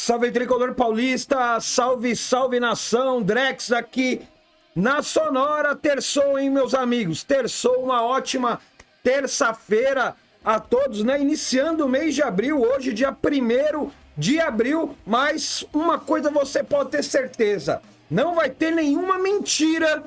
Salve Tricolor Paulista, salve, salve nação, Drex aqui na Sonora. Terçou, hein, meus amigos? Terçou, uma ótima terça-feira a todos, né? Iniciando o mês de abril, hoje dia 1º de abril, mas uma coisa você pode ter certeza, não vai ter nenhuma mentira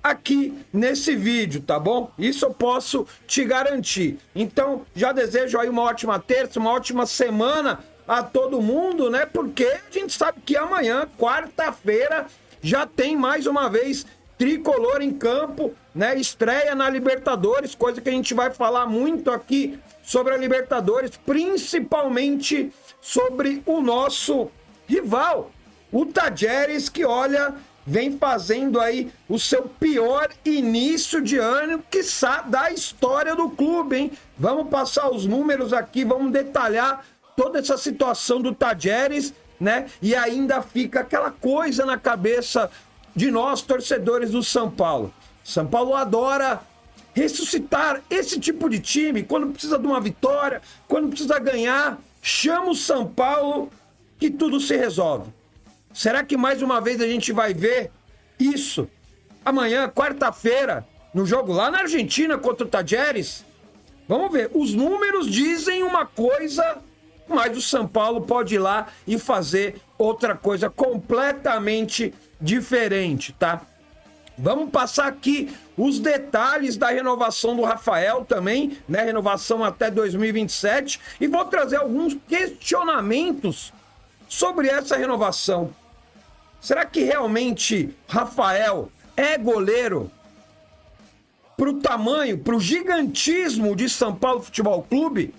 aqui nesse vídeo, tá bom? Isso eu posso te garantir. Então, já desejo aí uma ótima terça, uma ótima semana a todo mundo, né? Porque a gente sabe que amanhã, quarta-feira, já tem mais uma vez Tricolor em campo, né? Estreia na Libertadores, coisa que a gente vai falar muito aqui sobre a Libertadores, principalmente sobre o nosso rival, o Tajeres, que olha, vem fazendo aí o seu pior início de ano, quiçá, da história do clube, hein? Vamos passar os números aqui, vamos detalhar toda essa situação do Tajeres, né? E ainda fica aquela coisa na cabeça de nós, torcedores do São Paulo. São Paulo adora ressuscitar esse tipo de time, quando precisa de uma vitória, quando precisa ganhar, chama o São Paulo que tudo se resolve. Será que mais uma vez a gente vai ver isso amanhã, quarta-feira, no jogo lá na Argentina contra o Tajeres? Vamos ver. Os números dizem uma coisa, mas o São Paulo pode ir lá e fazer outra coisa completamente diferente, tá? Vamos passar aqui os detalhes da renovação do Rafael também, né? Renovação até 2027. E vou trazer alguns questionamentos sobre essa renovação. Será que realmente Rafael é goleiro pro tamanho, pro gigantismo de São Paulo Futebol Clube?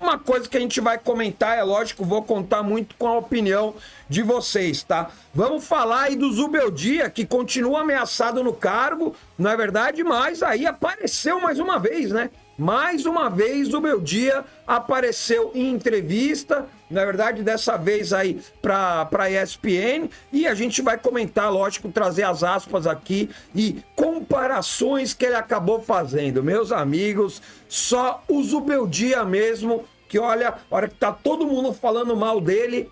Uma coisa que a gente vai comentar, é lógico, vou contar muito com a opinião de vocês, tá? Vamos falar aí do Zubeldia, que continua ameaçado no cargo, não é verdade? Mas aí apareceu mais uma vez, né? Mais uma vez o Zubeldia apareceu em entrevista, na verdade, dessa vez aí para a ESPN, e a gente vai comentar, lógico, trazer as aspas aqui e comparações que ele acabou fazendo. Meus amigos, só o Zubeldia mesmo, que olha, a hora que tá todo mundo falando mal dele,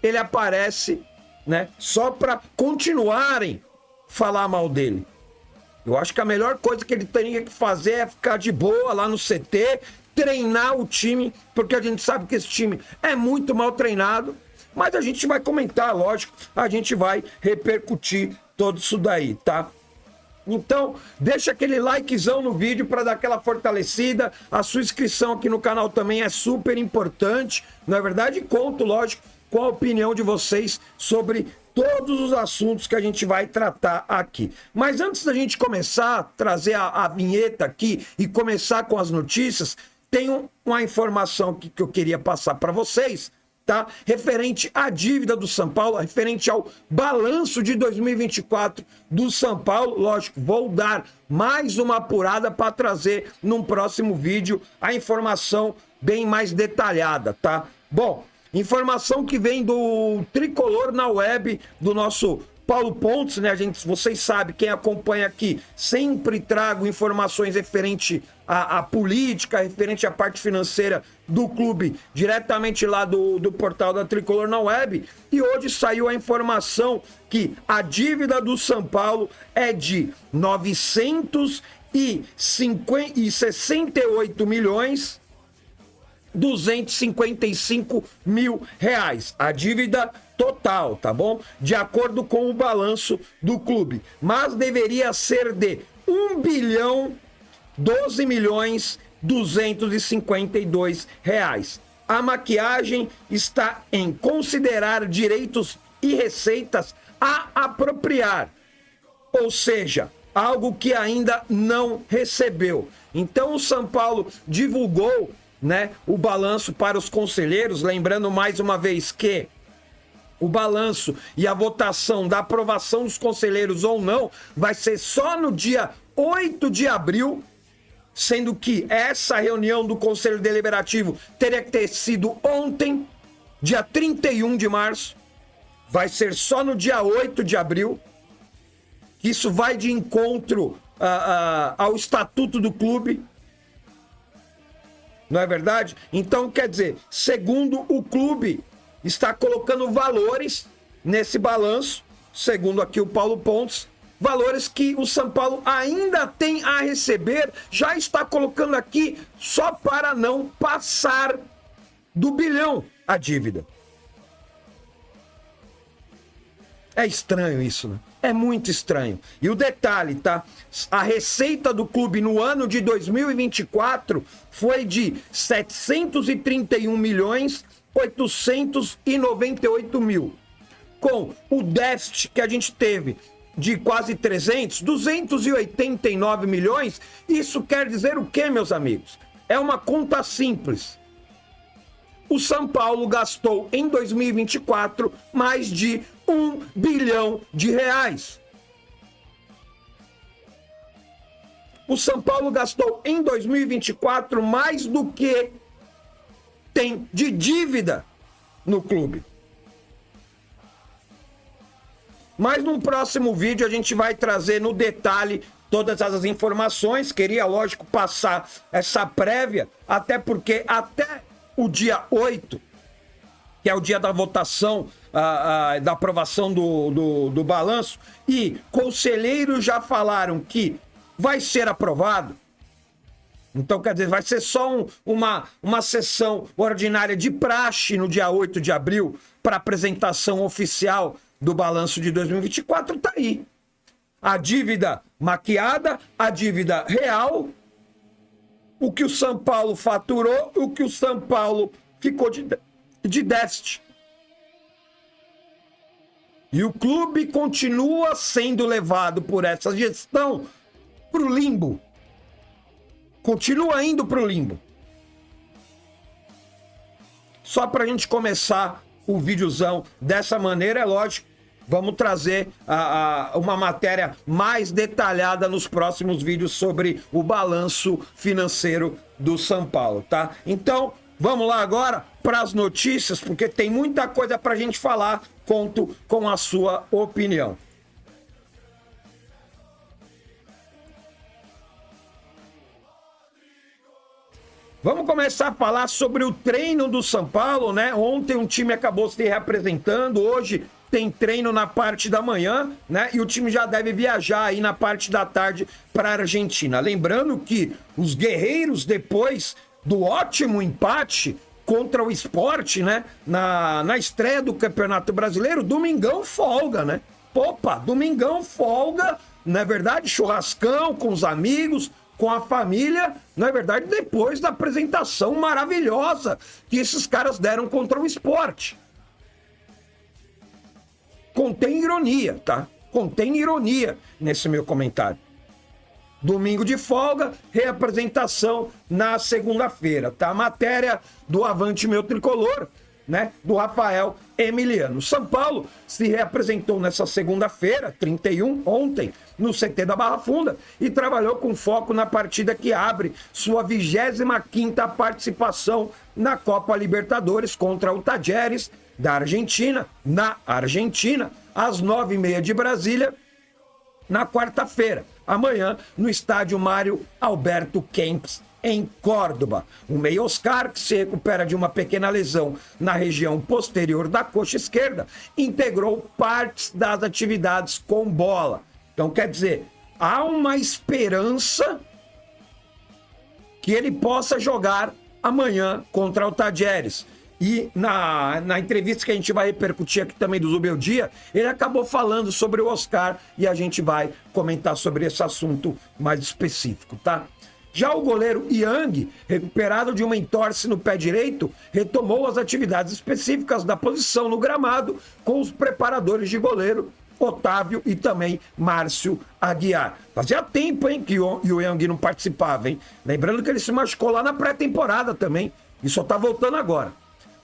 ele aparece, né, só para continuarem falar mal dele. Eu acho que a melhor coisa que ele teria que fazer é ficar de boa lá no CT, treinar o time, porque a gente sabe que esse time é muito mal treinado, mas a gente vai comentar, lógico, a gente vai repercutir tudo isso daí, tá? Então, deixa aquele likezão no vídeo para dar aquela fortalecida, a sua inscrição aqui no canal também é super importante, não é verdade? E conto, lógico, com a opinião de vocês sobre todos os assuntos que a gente vai tratar aqui. Mas antes da gente começar a trazer a vinheta aqui e começar com as notícias, tem uma informação aqui que eu queria passar para vocês, tá? Referente à dívida do São Paulo, referente ao balanço de 2024 do São Paulo. Lógico, vou dar mais uma apurada para trazer num próximo vídeo a informação bem mais detalhada, tá? Bom, informação que vem do Tricolor na web, do nosso Paulo Pontes, né? Vocês sabem, quem acompanha aqui, sempre trago informações referente à política, referente à parte financeira do clube, diretamente lá do portal da Tricolor na web. E hoje saiu a informação que a dívida do São Paulo é de 968 milhões 255 mil reais, a dívida total, tá bom? De acordo com o balanço do clube, mas deveria ser de 1 bilhão 12 milhões 252 reais. A maquiagem está em considerar direitos e receitas a apropriar, ou seja, algo que ainda não recebeu. Então o São Paulo divulgou, né, o balanço para os conselheiros, lembrando mais uma vez que o balanço e a votação da aprovação dos conselheiros ou não vai ser só no dia 8 de abril, sendo que essa reunião do Conselho Deliberativo teria que ter sido ontem, dia 31 de março, vai ser só no dia 8 de abril, isso vai de encontro ao estatuto do clube, não é verdade? Então, quer dizer, segundo o clube, está colocando valores nesse balanço, segundo aqui o Paulo Pontes, valores que o São Paulo ainda tem a receber, já está colocando aqui só para não passar do bilhão a dívida. É estranho isso, né? É muito estranho. E o detalhe, tá? A receita do clube no ano de 2024 foi de 731.898.000. Com o déficit que a gente teve de quase 289 milhões, isso quer dizer o quê, meus amigos? É uma conta simples. O São Paulo gastou em 2024 mais de 1 bilhão de reais. O São Paulo gastou em 2024 mais do que tem de dívida no clube. Mas num próximo vídeo a gente vai trazer no detalhe todas as informações. Queria, lógico, passar essa prévia, até porque até o dia 8, que é o dia da votação, da aprovação do balanço, e conselheiros já falaram que vai ser aprovado. Então, quer dizer, vai ser só uma sessão ordinária de praxe no dia 8 de abril para apresentação oficial do balanço de 2024, tá aí. A dívida maquiada, a dívida real, o que o São Paulo faturou, o que o São Paulo ficou de déficit. E o clube continua sendo levado por essa gestão para o limbo. Continua indo para o limbo. Só para a gente começar o videozão dessa maneira, é lógico, vamos trazer uma matéria mais detalhada nos próximos vídeos sobre o balanço financeiro do São Paulo, tá? Então, vamos lá agora para as notícias, porque tem muita coisa para a gente falar. Conto com a sua opinião. Vamos começar a falar sobre o treino do São Paulo, né? Ontem um time acabou se reapresentando, hoje tem treino na parte da manhã, né? E o time já deve viajar aí na parte da tarde para a Argentina. Lembrando que os guerreiros, depois do ótimo empate contra o Sport, né? Na estreia do Campeonato Brasileiro, domingão folga, né? Opa, domingão folga, não é verdade? Churrascão com os amigos, com a família, não é verdade? Depois da apresentação maravilhosa que esses caras deram contra o Sport. Contém ironia, tá? Contém ironia nesse meu comentário. Domingo de folga, reapresentação na segunda-feira, tá? Matéria do Avante Meu Tricolor, né? Do Rafael Emiliano. São Paulo se reapresentou nessa segunda-feira, 31, ontem, no CT da Barra Funda, e trabalhou com foco na partida que abre sua 25ª participação na Copa Libertadores contra o Talleres da Argentina, na Argentina, às 9h30 de Brasília, na quarta-feira, amanhã, no estádio Mário Alberto Kempes, em Córdoba. O meia Oscar, que se recupera de uma pequena lesão na região posterior da coxa esquerda, integrou partes das atividades com bola. Então, quer dizer, há uma esperança que ele possa jogar amanhã contra o Talleres. E na entrevista que a gente vai repercutir aqui também do Zubel Dia, ele acabou falando sobre o Oscar e a gente vai comentar sobre esse assunto mais específico, tá? Já o goleiro Yang, recuperado de uma entorse no pé direito, retomou as atividades específicas da posição no gramado com os preparadores de goleiro, Otávio e também Márcio Aguiar. Fazia tempo, hein, que o Yang não participava, hein? Lembrando que ele se machucou lá na pré-temporada também e só tá voltando agora.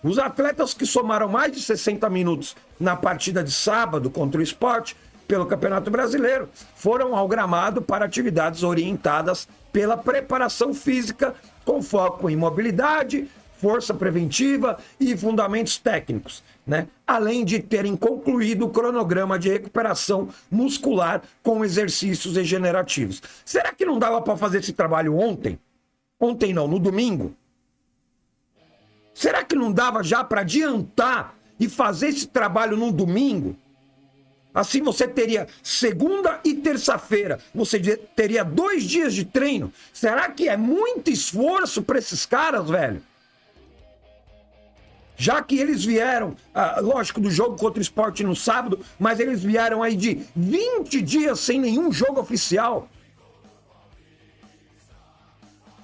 Os atletas que somaram mais de 60 minutos na partida de sábado contra o Sport pelo Campeonato Brasileiro foram ao gramado para atividades orientadas pela preparação física com foco em mobilidade, força preventiva e fundamentos técnicos, né? Além de terem concluído o cronograma de recuperação muscular com exercícios regenerativos. Será que não dava para fazer esse trabalho ontem? Ontem não, no domingo? Será que não dava já para adiantar e fazer esse trabalho num domingo? Assim você teria segunda e terça-feira, você teria 2 dias de treino. Será que é muito esforço para esses caras, velho? Já que eles vieram, lógico, do jogo contra o Sport no sábado, mas eles vieram aí de 20 dias sem nenhum jogo oficial.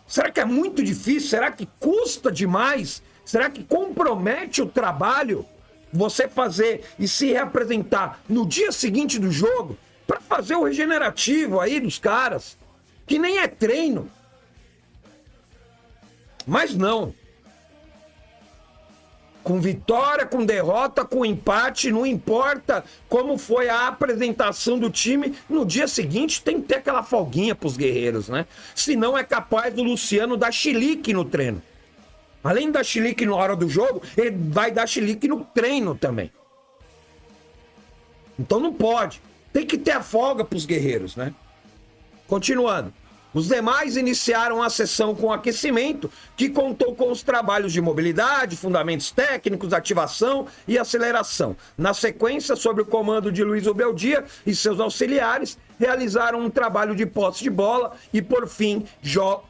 Será que é muito difícil? Será que custa demais? Será que compromete o trabalho você fazer e se reapresentar no dia seguinte do jogo para fazer o regenerativo aí dos caras, que nem é treino? Mas não. Com vitória, com derrota, com empate, não importa como foi a apresentação do time, no dia seguinte tem que ter aquela folguinha pros guerreiros, né? Senão é capaz do Luciano dar chilique no treino. Além da chilique na hora do jogo, ele vai dar chilique no treino também. Então não pode. Tem que ter a folga pros guerreiros, né? Continuando. Os demais iniciaram a sessão com aquecimento, que contou com os trabalhos de mobilidade, fundamentos técnicos, ativação e aceleração. Na sequência, sob o comando de Luiz Obeldia e seus auxiliares, realizaram um trabalho de posse de bola e, por fim,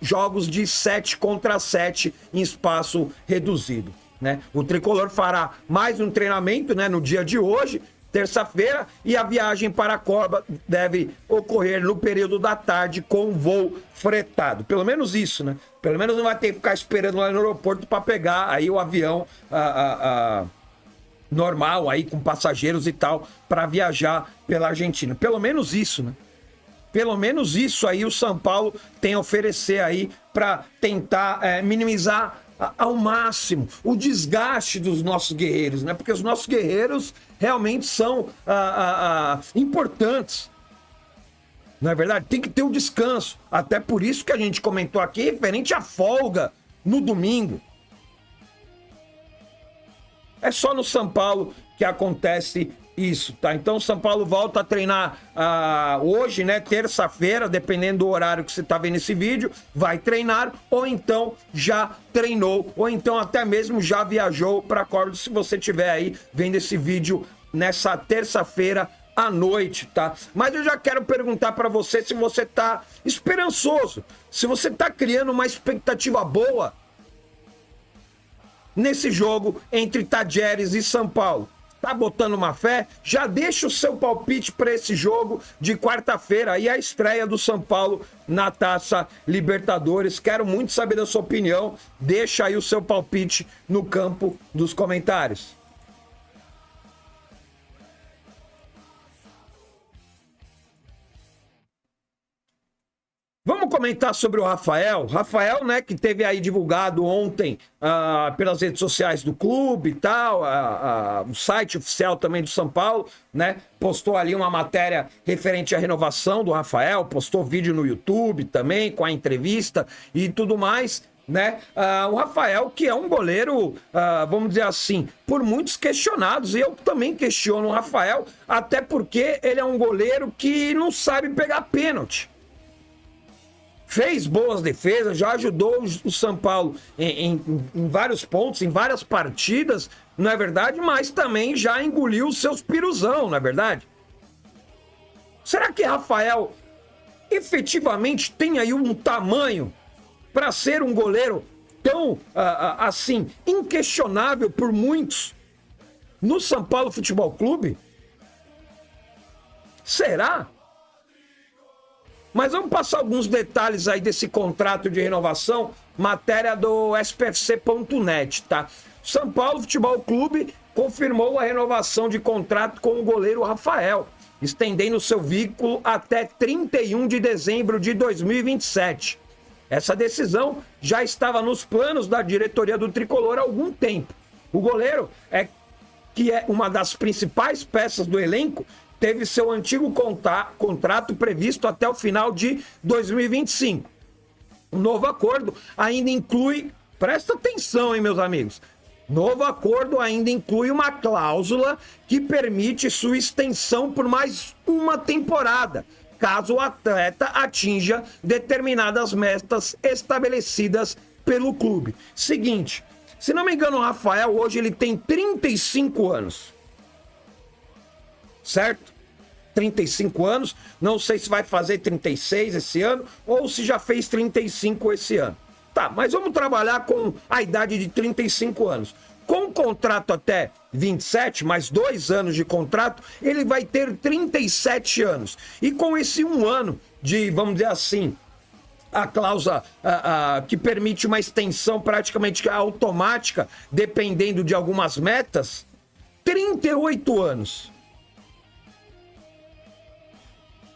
jogos de 7 contra 7 em espaço reduzido, né? O tricolor fará mais um treinamento, né, no dia de hoje, terça-feira, e a viagem para Córdoba deve ocorrer no período da tarde com voo fretado. Pelo menos isso, né? Pelo menos não vai ter que ficar esperando lá no aeroporto para pegar aí o avião normal aí com passageiros e tal para viajar pela Argentina. Pelo menos isso, né? Pelo menos isso aí o São Paulo tem a oferecer aí para tentar minimizar ao máximo o desgaste dos nossos guerreiros, né? Porque os nossos guerreiros realmente são importantes, não é verdade? Tem que ter um descanso, até por isso que a gente comentou aqui referente à folga no domingo. É só no São Paulo que acontece isso, tá? Então o São Paulo volta a treinar hoje, né? Terça-feira, dependendo do horário que você tá vendo esse vídeo, vai treinar, ou então já treinou, ou então até mesmo já viajou para Córdoba, se você tiver aí vendo esse vídeo nessa terça-feira à noite, tá? Mas eu já quero perguntar para você se você tá esperançoso, se você tá criando uma expectativa boa nesse jogo entre Tajeres e São Paulo. Tá botando uma fé? Já deixa o seu palpite para esse jogo de quarta-feira e a estreia do São Paulo na Taça Libertadores. Quero muito saber da sua opinião. Deixa aí o seu palpite no campo dos comentários. Vamos comentar sobre o Rafael. Rafael, né, que teve aí divulgado ontem pelas redes sociais do clube e tal, o site oficial também do São Paulo, né, postou ali uma matéria referente à renovação do Rafael, postou vídeo no YouTube também com a entrevista e tudo mais, né? O Rafael, que é um goleiro, vamos dizer assim, por muitos questionados, e eu também questiono o Rafael, até porque ele é um goleiro que não sabe pegar pênalti. Fez boas defesas, já ajudou o São Paulo em vários pontos, em várias partidas, não é verdade? Mas também já engoliu os seus piruzão, não é verdade? Será que Rafael efetivamente tem aí um tamanho para ser um goleiro tão, assim, inquestionável por muitos no São Paulo Futebol Clube? Será? Mas vamos passar alguns detalhes aí desse contrato de renovação, matéria do SPFC.net, tá? São Paulo Futebol Clube confirmou a renovação de contrato com o goleiro Rafael, estendendo seu vínculo até 31 de dezembro de 2027. Essa decisão já estava nos planos da diretoria do Tricolor há algum tempo. O goleiro, que é uma das principais peças do elenco, teve seu antigo contrato previsto até o final de 2025. O novo acordo ainda inclui, presta atenção, hein, meus amigos, novo acordo ainda inclui uma cláusula que permite sua extensão por mais uma temporada, caso o atleta atinja determinadas metas estabelecidas pelo clube. Seguinte, Se não me engano, o Rafael hoje ele tem 35 anos. Certo? 35 anos. Não sei se vai fazer 36 esse ano ou se já fez 35 esse ano. Tá, mas vamos trabalhar com a idade de 35 anos. Com contrato até 27, mais 2 anos de contrato, ele vai ter 37 anos. E com esse 1 ano de, vamos dizer assim, a cláusula que permite uma extensão praticamente automática, dependendo de algumas metas, 38 anos.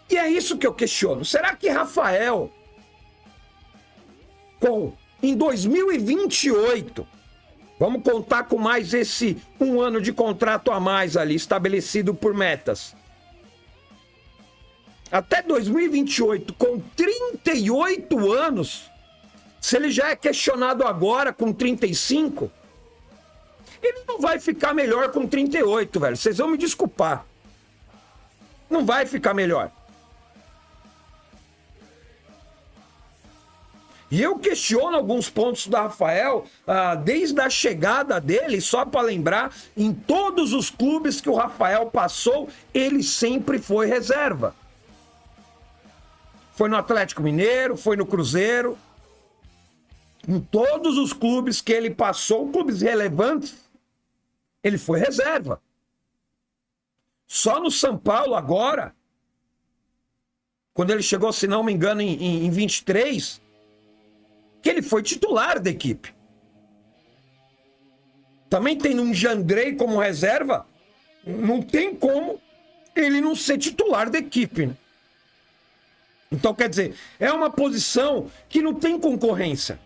E é isso que eu questiono. Será que Rafael, em 2028, vamos contar com mais esse 1 ano de contrato a mais ali, estabelecido por metas, até 2028, com 38 anos, se ele já é questionado agora com 35, ele não vai ficar melhor com 38, velho. Vocês vão me desculpar. Não vai ficar melhor. E eu questiono alguns pontos do Rafael, desde a chegada dele, só para lembrar, em todos os clubes que o Rafael passou, ele sempre foi reserva. Foi no Atlético Mineiro, foi no Cruzeiro. Em todos os clubes que ele passou, clubes relevantes, ele foi reserva. Só no São Paulo agora, quando ele chegou, se não me engano, em 23... que ele foi titular da equipe. Também tem um Jandrei como reserva, não tem como ele não ser titular da equipe, né? Então, quer dizer, é uma posição que não tem concorrência.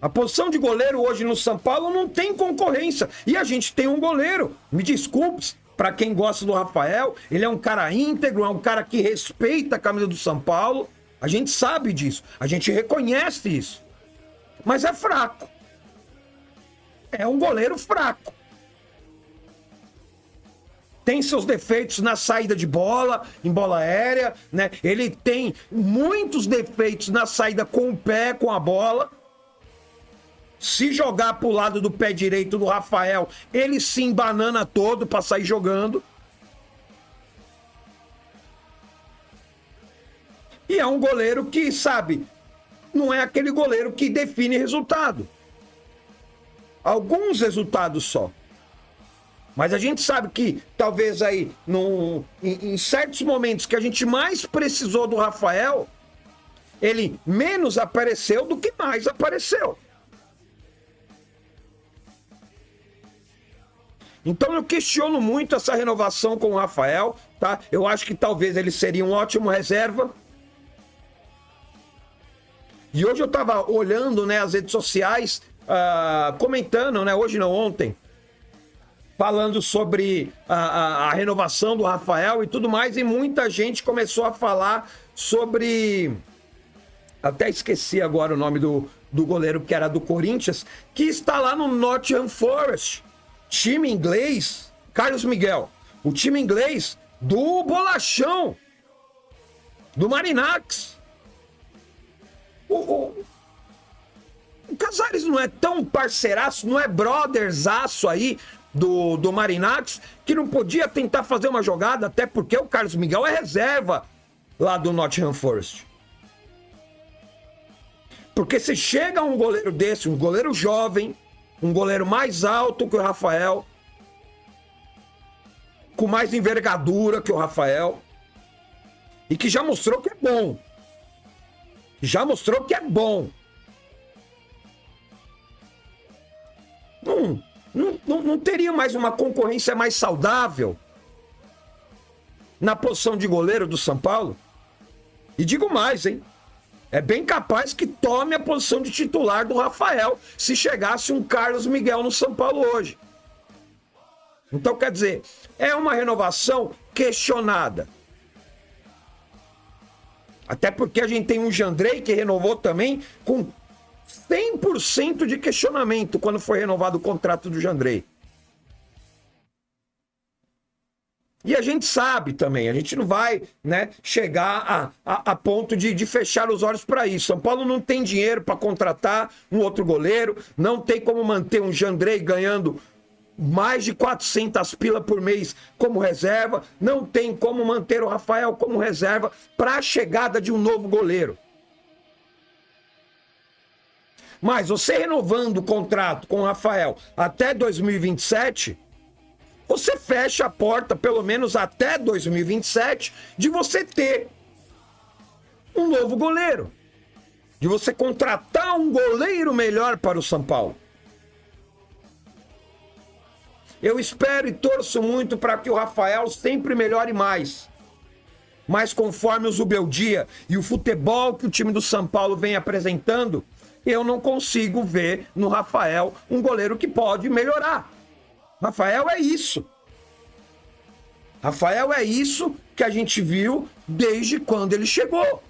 A posição de goleiro hoje no São Paulo não tem concorrência. E a gente tem um goleiro, me desculpe, para quem gosta do Rafael, ele é um cara íntegro, é um cara que respeita a camisa do São Paulo. A gente sabe disso, a gente reconhece isso. Mas é fraco. É um goleiro fraco. Tem seus defeitos na saída de bola, em bola aérea, né? Ele tem muitos defeitos na saída com o pé, com a bola. Se jogar pro lado do pé direito do Rafael, ele se embanana todo para sair jogando. E é um goleiro que, sabe, não é aquele goleiro que define resultado. Alguns resultados só. Mas a gente sabe que, talvez aí, em certos momentos que a gente mais precisou do Rafael, ele menos apareceu do que mais apareceu. Então eu questiono muito essa renovação com o Rafael, tá? Eu acho que talvez ele seria um ótimo reserva. E hoje eu estava olhando, né, as redes sociais, comentando, né, hoje não, ontem, falando sobre a renovação do Rafael e tudo mais, e muita gente começou a falar sobre... Até esqueci agora o nome do goleiro que era do Corinthians, que está lá no Nottingham Forest, time inglês, Carlos Miguel, o time inglês do Bolachão, do Marinacks. O Casares não é tão parceiraço, não é brotherzaço aí do Marinacks, que não podia tentar fazer uma jogada, até porque o Carlos Miguel é reserva lá do Nottingham Forest. Porque se chega um goleiro desse, um goleiro jovem, um goleiro mais alto que o Rafael, com mais envergadura que o Rafael, e que já mostrou que é bom. Já mostrou que é bom. Não teria mais uma concorrência mais saudável na posição de goleiro do São Paulo? E digo mais, hein? É bem capaz que tome a posição de titular do Rafael se chegasse um Carlos Miguel no São Paulo hoje. Então, quer dizer, é uma renovação questionada. Até porque a gente tem um Jandrei que renovou também com 100% de questionamento quando foi renovado o contrato do Jandrei. E a gente sabe também, a gente não vai, né, chegar a ponto de fechar os olhos para isso. São Paulo não tem dinheiro para contratar um outro goleiro, não tem como manter um Jandrei ganhando mais de 400 pila por mês como reserva, não tem como manter o Rafael como reserva para a chegada de um novo goleiro. Mas você renovando o contrato com o Rafael até 2027... você fecha a porta, pelo menos até 2027, de você ter um novo goleiro. De você contratar um goleiro melhor para o São Paulo. Eu espero e torço muito para que o Rafael sempre melhore mais. Mas conforme o Zubeldia e o futebol que o time do São Paulo vem apresentando, eu não consigo ver no Rafael um goleiro que pode melhorar. Rafael é isso. Rafael é isso que a gente viu desde quando ele chegou.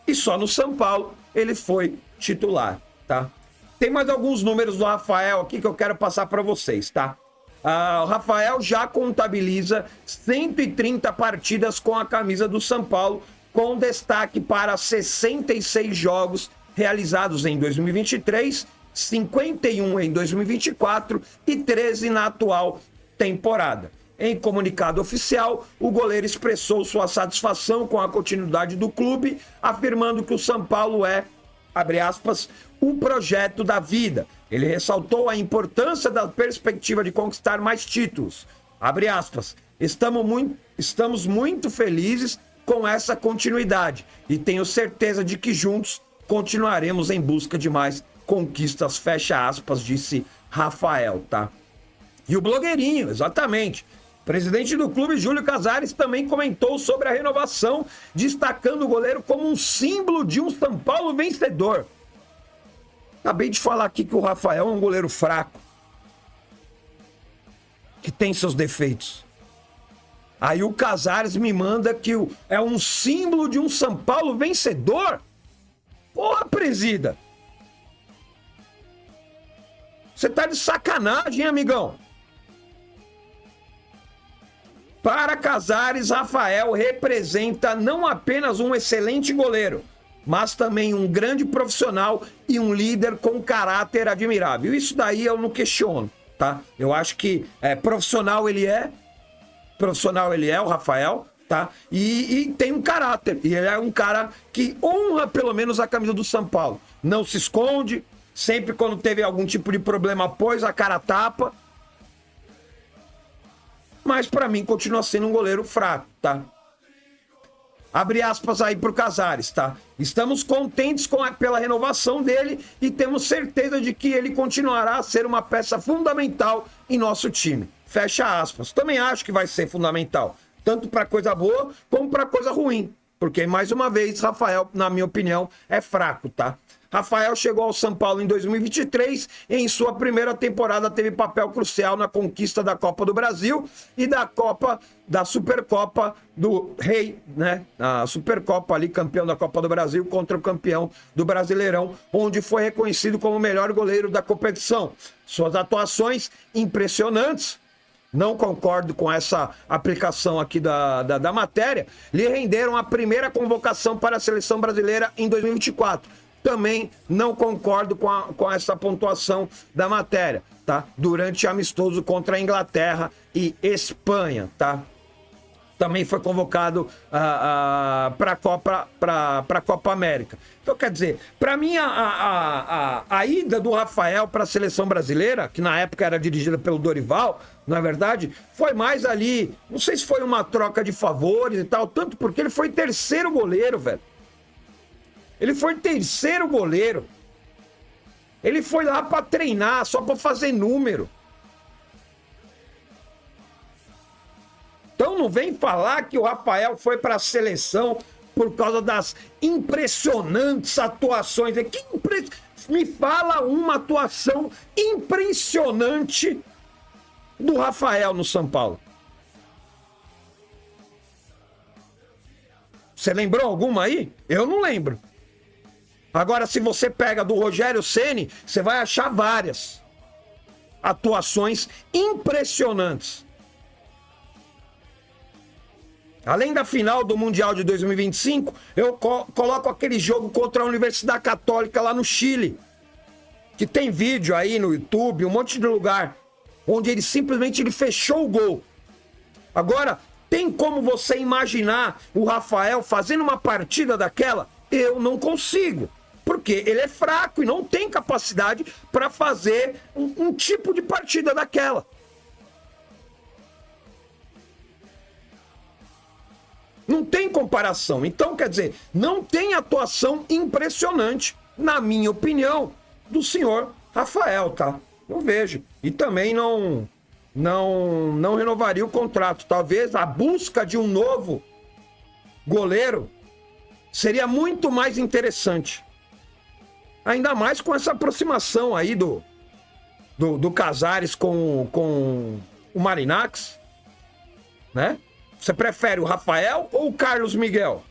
E só no São Paulo ele foi titular, tá? Tem mais alguns números do Rafael aqui que eu quero passar para vocês, tá? O Rafael já contabiliza 130 partidas com a camisa do São Paulo, com destaque para 66 jogos realizados em 2023, 51 em 2024 e 13 na atual temporada. Em comunicado oficial, o goleiro expressou sua satisfação com a continuidade do clube, afirmando que o São Paulo é, abre aspas, um projeto da vida. Ele ressaltou a importância da perspectiva de conquistar mais títulos. Abre aspas, estamos muito felizes com essa continuidade e tenho certeza de que juntos continuaremos em busca de mais conquistas, fecha aspas, disse Rafael, tá? E o blogueirinho, exatamente. Presidente do clube, Júlio Casares, também comentou sobre a renovação, destacando o goleiro como um símbolo de um São Paulo vencedor. Acabei de falar aqui que o Rafael é um goleiro fraco, que tem seus defeitos. Aí o Casares me manda que é um símbolo de um São Paulo vencedor? Porra, presida! Você tá de sacanagem, hein, amigão? Para Casares, Rafael representa não apenas um excelente goleiro, mas também um grande profissional e um líder com caráter admirável. Isso daí eu não questiono, tá? Eu acho que profissional ele é, o Rafael, tá? E tem um caráter, e ele é um cara que honra pelo menos a camisa do São Paulo. Não se esconde, sempre quando teve algum tipo de problema pôs a cara a tapa. Mas para mim continua sendo um goleiro fraco, tá? Abre aspas aí pro Casares, tá? Estamos contentes pela renovação dele e temos certeza de que ele continuará a ser uma peça fundamental em nosso time. Fecha aspas. Também acho que vai ser fundamental, tanto para coisa boa como para coisa ruim. Porque, mais uma vez, Rafael, na minha opinião, é fraco, tá? Rafael chegou ao São Paulo em 2023 e em sua primeira temporada teve papel crucial na conquista da Copa do Brasil e da Supercopa do Rei, né? A Supercopa ali, campeão da Copa do Brasil contra o campeão do Brasileirão, onde foi reconhecido como o melhor goleiro da competição. Suas atuações impressionantes, não concordo com essa aplicação aqui da matéria, lhe renderam a primeira convocação para a seleção brasileira em 2024. Também não concordo com essa pontuação da matéria, tá? Durante amistoso contra a Inglaterra e Espanha, tá? Também foi convocado para a Copa América. Então, quer dizer, para mim, a ida do Rafael para a seleção brasileira, que na época era dirigida pelo Dorival, na verdade, foi mais ali, não sei se foi uma troca de favores e tal, tanto porque ele foi terceiro goleiro, velho. Ele foi terceiro goleiro. Ele foi lá para treinar, só para fazer número. Então não vem falar que o Rafael foi para a seleção por causa das impressionantes atuações. Me fala uma atuação impressionante do Rafael no São Paulo. Você lembrou alguma aí? Eu não lembro. Agora, se você pega do Rogério Ceni, você vai achar várias atuações impressionantes Além da final do Mundial de 2025, eu coloco aquele jogo contra a Universidade Católica lá no Chile, que tem vídeo aí no YouTube, um monte de lugar, onde ele simplesmente fechou o gol. Agora, tem como você imaginar o Rafael fazendo uma partida daquela? Eu não consigo, porque ele é fraco e não tem capacidade para fazer um tipo de partida daquela. Não tem comparação. Então, quer dizer, não tem atuação impressionante, na minha opinião, do senhor Rafael, tá? Não vejo. E também não renovaria o contrato. Talvez a busca de um novo goleiro seria muito mais interessante. Ainda mais com essa aproximação aí do Casares com o Marinacci, né? Você prefere o Rafael ou o Carlos Miguel?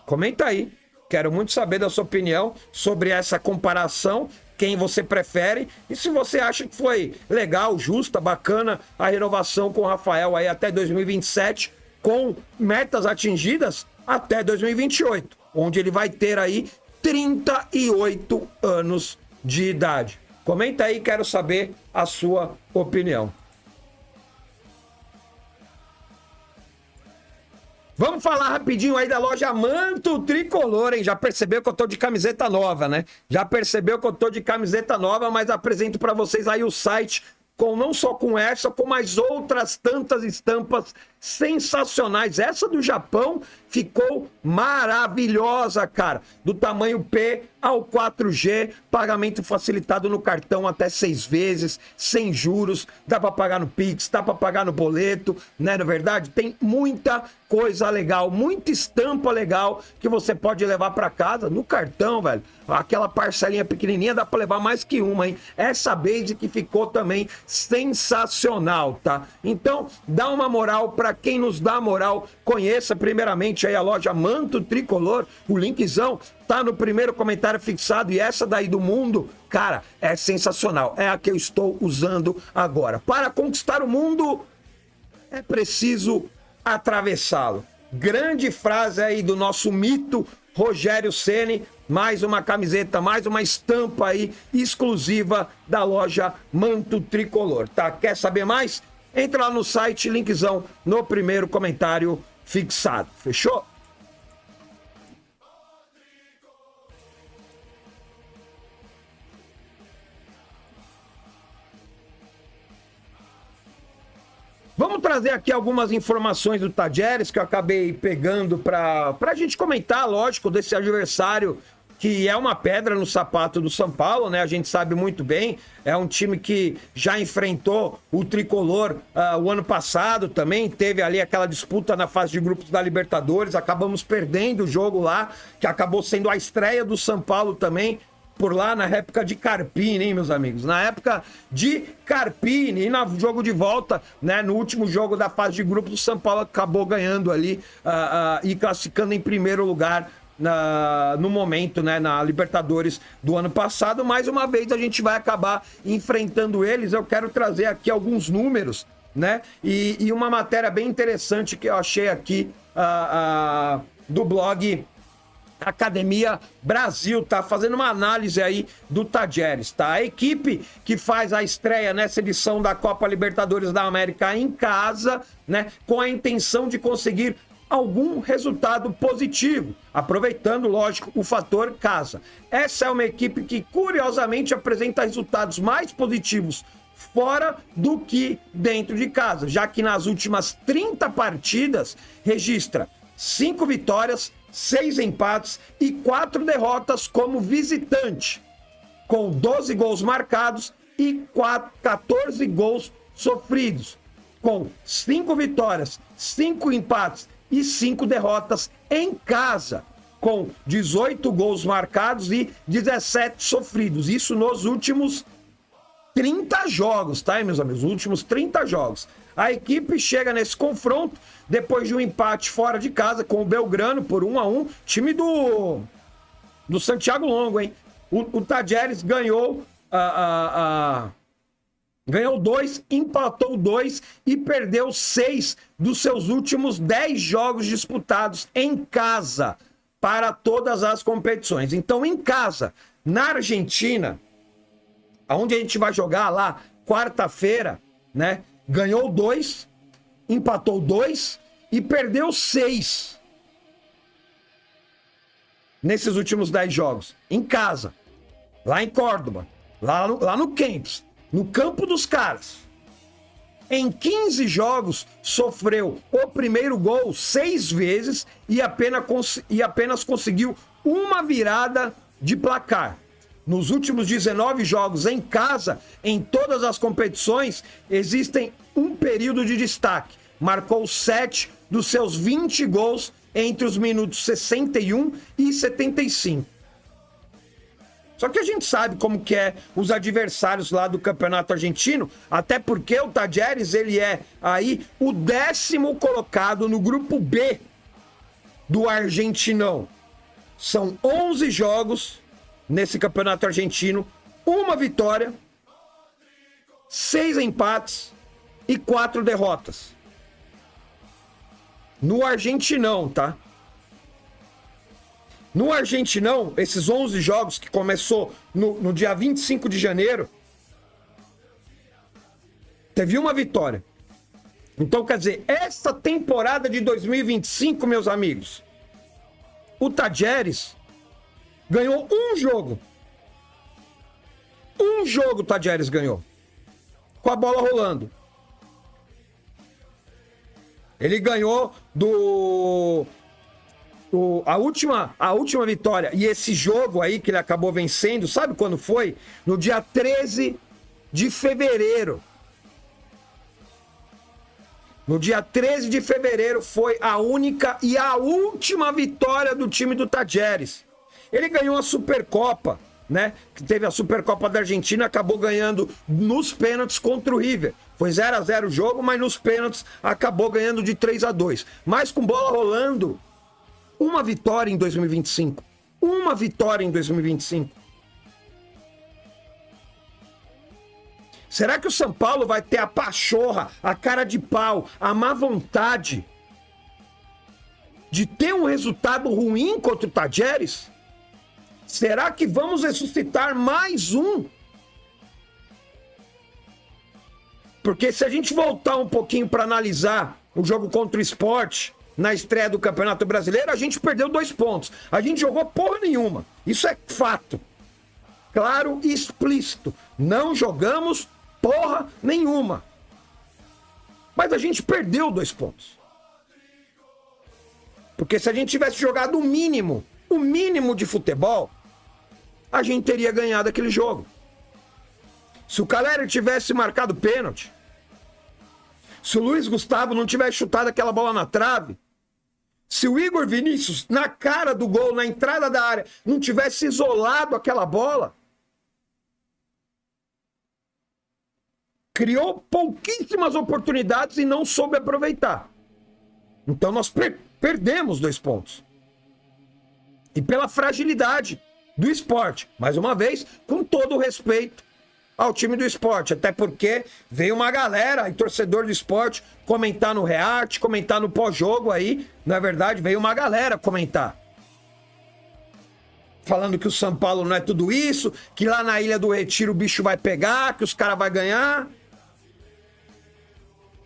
Comenta aí. Quero muito saber da sua opinião sobre essa comparação. Quem você prefere e se você acha que foi legal, justa, bacana a renovação com o Rafael aí até 2027, com metas atingidas até 2028, onde ele vai ter aí 38 anos de idade. Comenta aí, quero saber a sua opinião. Vamos falar rapidinho aí da loja Manto Tricolor, hein? Já percebeu que eu tô de camiseta nova, né? Já percebeu que eu tô de camiseta nova, mas apresento para vocês aí o site com não só com essa, com mais outras tantas estampas sensacionais. Essa do Japão ficou maravilhosa, cara. Do tamanho P ao 4G, pagamento facilitado no cartão até 6 vezes, sem juros, dá para pagar no Pix, dá para pagar no boleto, né? Na verdade, tem muita coisa legal, muita estampa legal que você pode levar para casa no cartão, velho. Aquela parcelinha pequenininha dá para levar mais que uma, hein? Essa base que ficou também sensacional, tá? Então, dá uma moral para quem nos dá moral. Conheça primeiramente aí a loja Manto Tricolor, o linkzão tá no primeiro comentário fixado, e essa daí do mundo, cara, é sensacional. É a que eu estou usando agora. Para conquistar o mundo, é preciso atravessá-lo. Grande frase aí do nosso mito Rogério Ceni. Mais uma camiseta, mais uma estampa aí exclusiva da loja Manto Tricolor, tá? Quer saber mais? Entra lá no site, linkzão no primeiro comentário fixado. Fechou? Vamos trazer aqui algumas informações do Tajeres que eu acabei pegando para a gente comentar, lógico, desse adversário que é uma pedra no sapato do São Paulo, né? A gente sabe muito bem, é um time que já enfrentou o Tricolor o ano passado também, teve ali aquela disputa na fase de grupos da Libertadores, acabamos perdendo o jogo lá, que acabou sendo a estreia do São Paulo também, por lá na época de Carpini, hein, meus amigos? Na época de Carpini, e no jogo de volta, né, no último jogo da fase de grupos, o São Paulo acabou ganhando ali e classificando em primeiro lugar no momento, né, na Libertadores do ano passado. Mais uma vez a gente vai acabar enfrentando eles. Eu quero trazer aqui alguns números, né, e uma matéria bem interessante que eu achei aqui do blog Academia Brasil, tá fazendo uma análise aí do Tajeres, tá? A equipe que faz a estreia nessa edição da Copa Libertadores da América em casa, né, com a intenção de conseguir algum resultado positivo, aproveitando, lógico, o fator casa. Essa é uma equipe que, curiosamente, apresenta resultados mais positivos fora do que dentro de casa, já que nas últimas 30 partidas registra 5 vitórias, 6 empates e 4 derrotas como visitante, com 12 gols marcados e 14 gols sofridos, com 5 vitórias, 5 empates e 5 derrotas em casa, com 18 gols marcados e 17 sofridos. Isso nos últimos 30 jogos, tá, meus amigos? Os últimos 30 jogos. A equipe chega nesse confronto depois de um empate fora de casa com o Belgrano por 1-1, time do Santiago Longo, hein? O Tajeres ganhou Ganhou 2, empatou 2 e perdeu 6 dos seus últimos 10 jogos disputados em casa para todas as competições. Então, em casa, na Argentina, onde a gente vai jogar lá quarta-feira, né? Ganhou 2, empatou 2 e perdeu 6 nesses últimos 10 jogos. Em casa, lá em Córdoba, lá no Kempis, no campo dos caras. Em 15 jogos, sofreu o primeiro gol 6 vezes e apenas conseguiu uma virada de placar. Nos últimos 19 jogos em casa, em todas as competições, existem um período de destaque. Marcou 7 dos seus 20 gols entre os minutos 61 e 75. Só que a gente sabe como que é os adversários lá do Campeonato Argentino, até porque o Talleres, ele é aí o 10º colocado no grupo B do Argentinão. São 11 jogos nesse Campeonato Argentino, 1 vitória, 6 empates e 4 derrotas. No Argentinão, tá? No Argentinão, esses 11 jogos que começou no dia 25 de janeiro, teve 1 vitória. Então, quer dizer, essa temporada de 2025, meus amigos, o Talleres ganhou 1 jogo. 1 jogo o Talleres ganhou. Com a bola rolando. Ele ganhou a última vitória. E esse jogo aí que ele acabou vencendo, sabe quando foi? No dia 13 de fevereiro. No dia 13 de fevereiro foi a única e a última vitória do time do Talleres. Ele ganhou a Supercopa, né? Que teve a Supercopa da Argentina, acabou ganhando nos pênaltis contra o River. Foi 0-0 o jogo, mas nos pênaltis acabou ganhando de 3-2. Mas com bola rolando, 1 vitória em 2025. 1 vitória em 2025. Será que o São Paulo vai ter a pachorra, a cara de pau, a má vontade de ter um resultado ruim contra o Talleres? Será que vamos ressuscitar mais um? Porque se a gente voltar um pouquinho para analisar o jogo contra o Sport na estreia do Campeonato Brasileiro, a gente perdeu 2 pontos. A gente jogou porra nenhuma. Isso é fato. Claro e explícito. Não jogamos porra nenhuma. Mas a gente perdeu 2 pontos. Porque se a gente tivesse jogado o mínimo de futebol, a gente teria ganhado aquele jogo. Se o Caleri tivesse marcado pênalti, se o Luiz Gustavo não tivesse chutado aquela bola na trave, se o Igor Vinícius, na cara do gol, na entrada da área, não tivesse isolado aquela bola, criou pouquíssimas oportunidades e não soube aproveitar. Então nós perdemos 2 pontos. E pela fragilidade do Sport, mais uma vez, com todo o respeito ao time do Sport, até porque veio uma galera e torcedor do Sport comentar no React, comentar no pós-jogo aí, na verdade, veio uma galera comentar. Falando que o São Paulo não é tudo isso, que lá na Ilha do Retiro o bicho vai pegar, que os caras vão ganhar.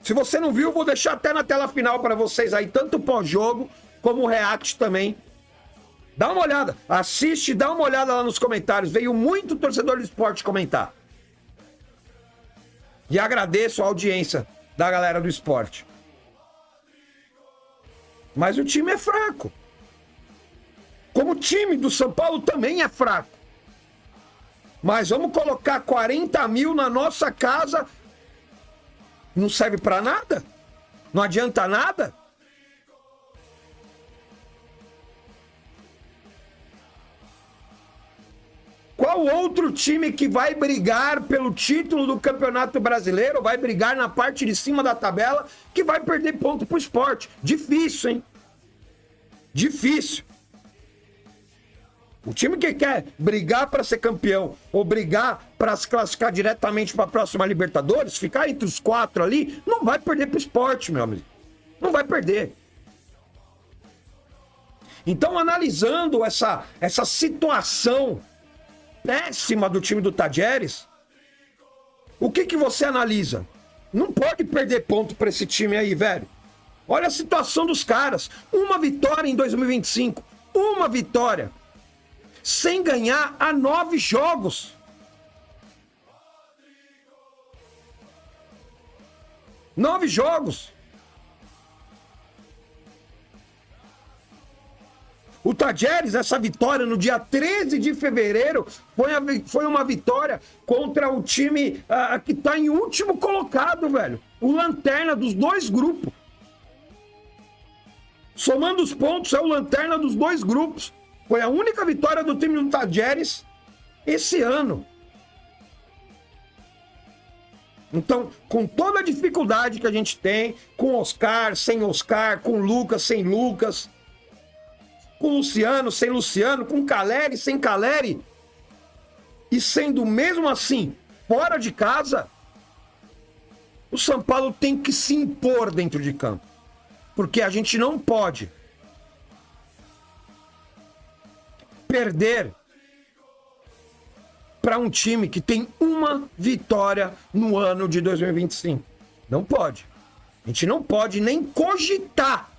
Se você não viu, vou deixar até na tela final para vocês aí, tanto o pós-jogo como o React também. Dá uma olhada, assiste, dá uma olhada lá nos comentários. Veio muito torcedor do Sport comentar. E agradeço a audiência da galera do Sport. Mas o time é fraco. Como o time do São Paulo também é fraco. Mas vamos colocar 40 mil na nossa casa. Não serve pra nada? Não adianta nada? Qual outro time que vai brigar pelo título do Campeonato Brasileiro, vai brigar na parte de cima da tabela, que vai perder ponto pro Sport? Difícil, hein? Difícil. O time que quer brigar para ser campeão ou brigar para se classificar diretamente para a próxima Libertadores, ficar entre os 4 ali, não vai perder para o Sport, meu amigo. Não vai perder. Então, analisando essa situação péssima do time do Tajeres, o que você analisa? Não pode perder ponto para esse time aí, velho. Olha a situação dos caras. Uma vitória em 2025. Uma vitória. Sem ganhar há 9 jogos. Nove jogos. O Tajeres, essa vitória no dia 13 de fevereiro, foi uma vitória contra o time que está em último colocado, velho. O lanterna dos 2 grupos. Somando os pontos, é o lanterna dos 2 grupos. Foi a única vitória do time do Tajeres esse ano. Então, com toda a dificuldade que a gente tem, com Oscar, sem Oscar, com Lucas, sem Lucas, com Luciano, sem Luciano, com Caleri, sem Caleri, e sendo mesmo assim fora de casa, o São Paulo tem que se impor dentro de campo. Porque a gente não pode perder para um time que tem uma vitória no ano de 2025. Não pode. A gente não pode nem cogitar.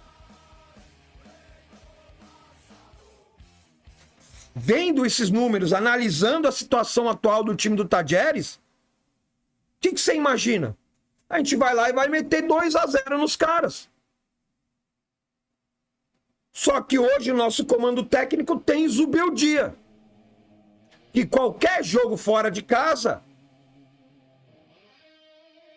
Vendo esses números, analisando a situação atual do time do Tajeres, o que você imagina? A gente vai lá e vai meter 2-0 nos caras. Só que hoje o nosso comando técnico tem Zubeldia. Que qualquer jogo fora de casa,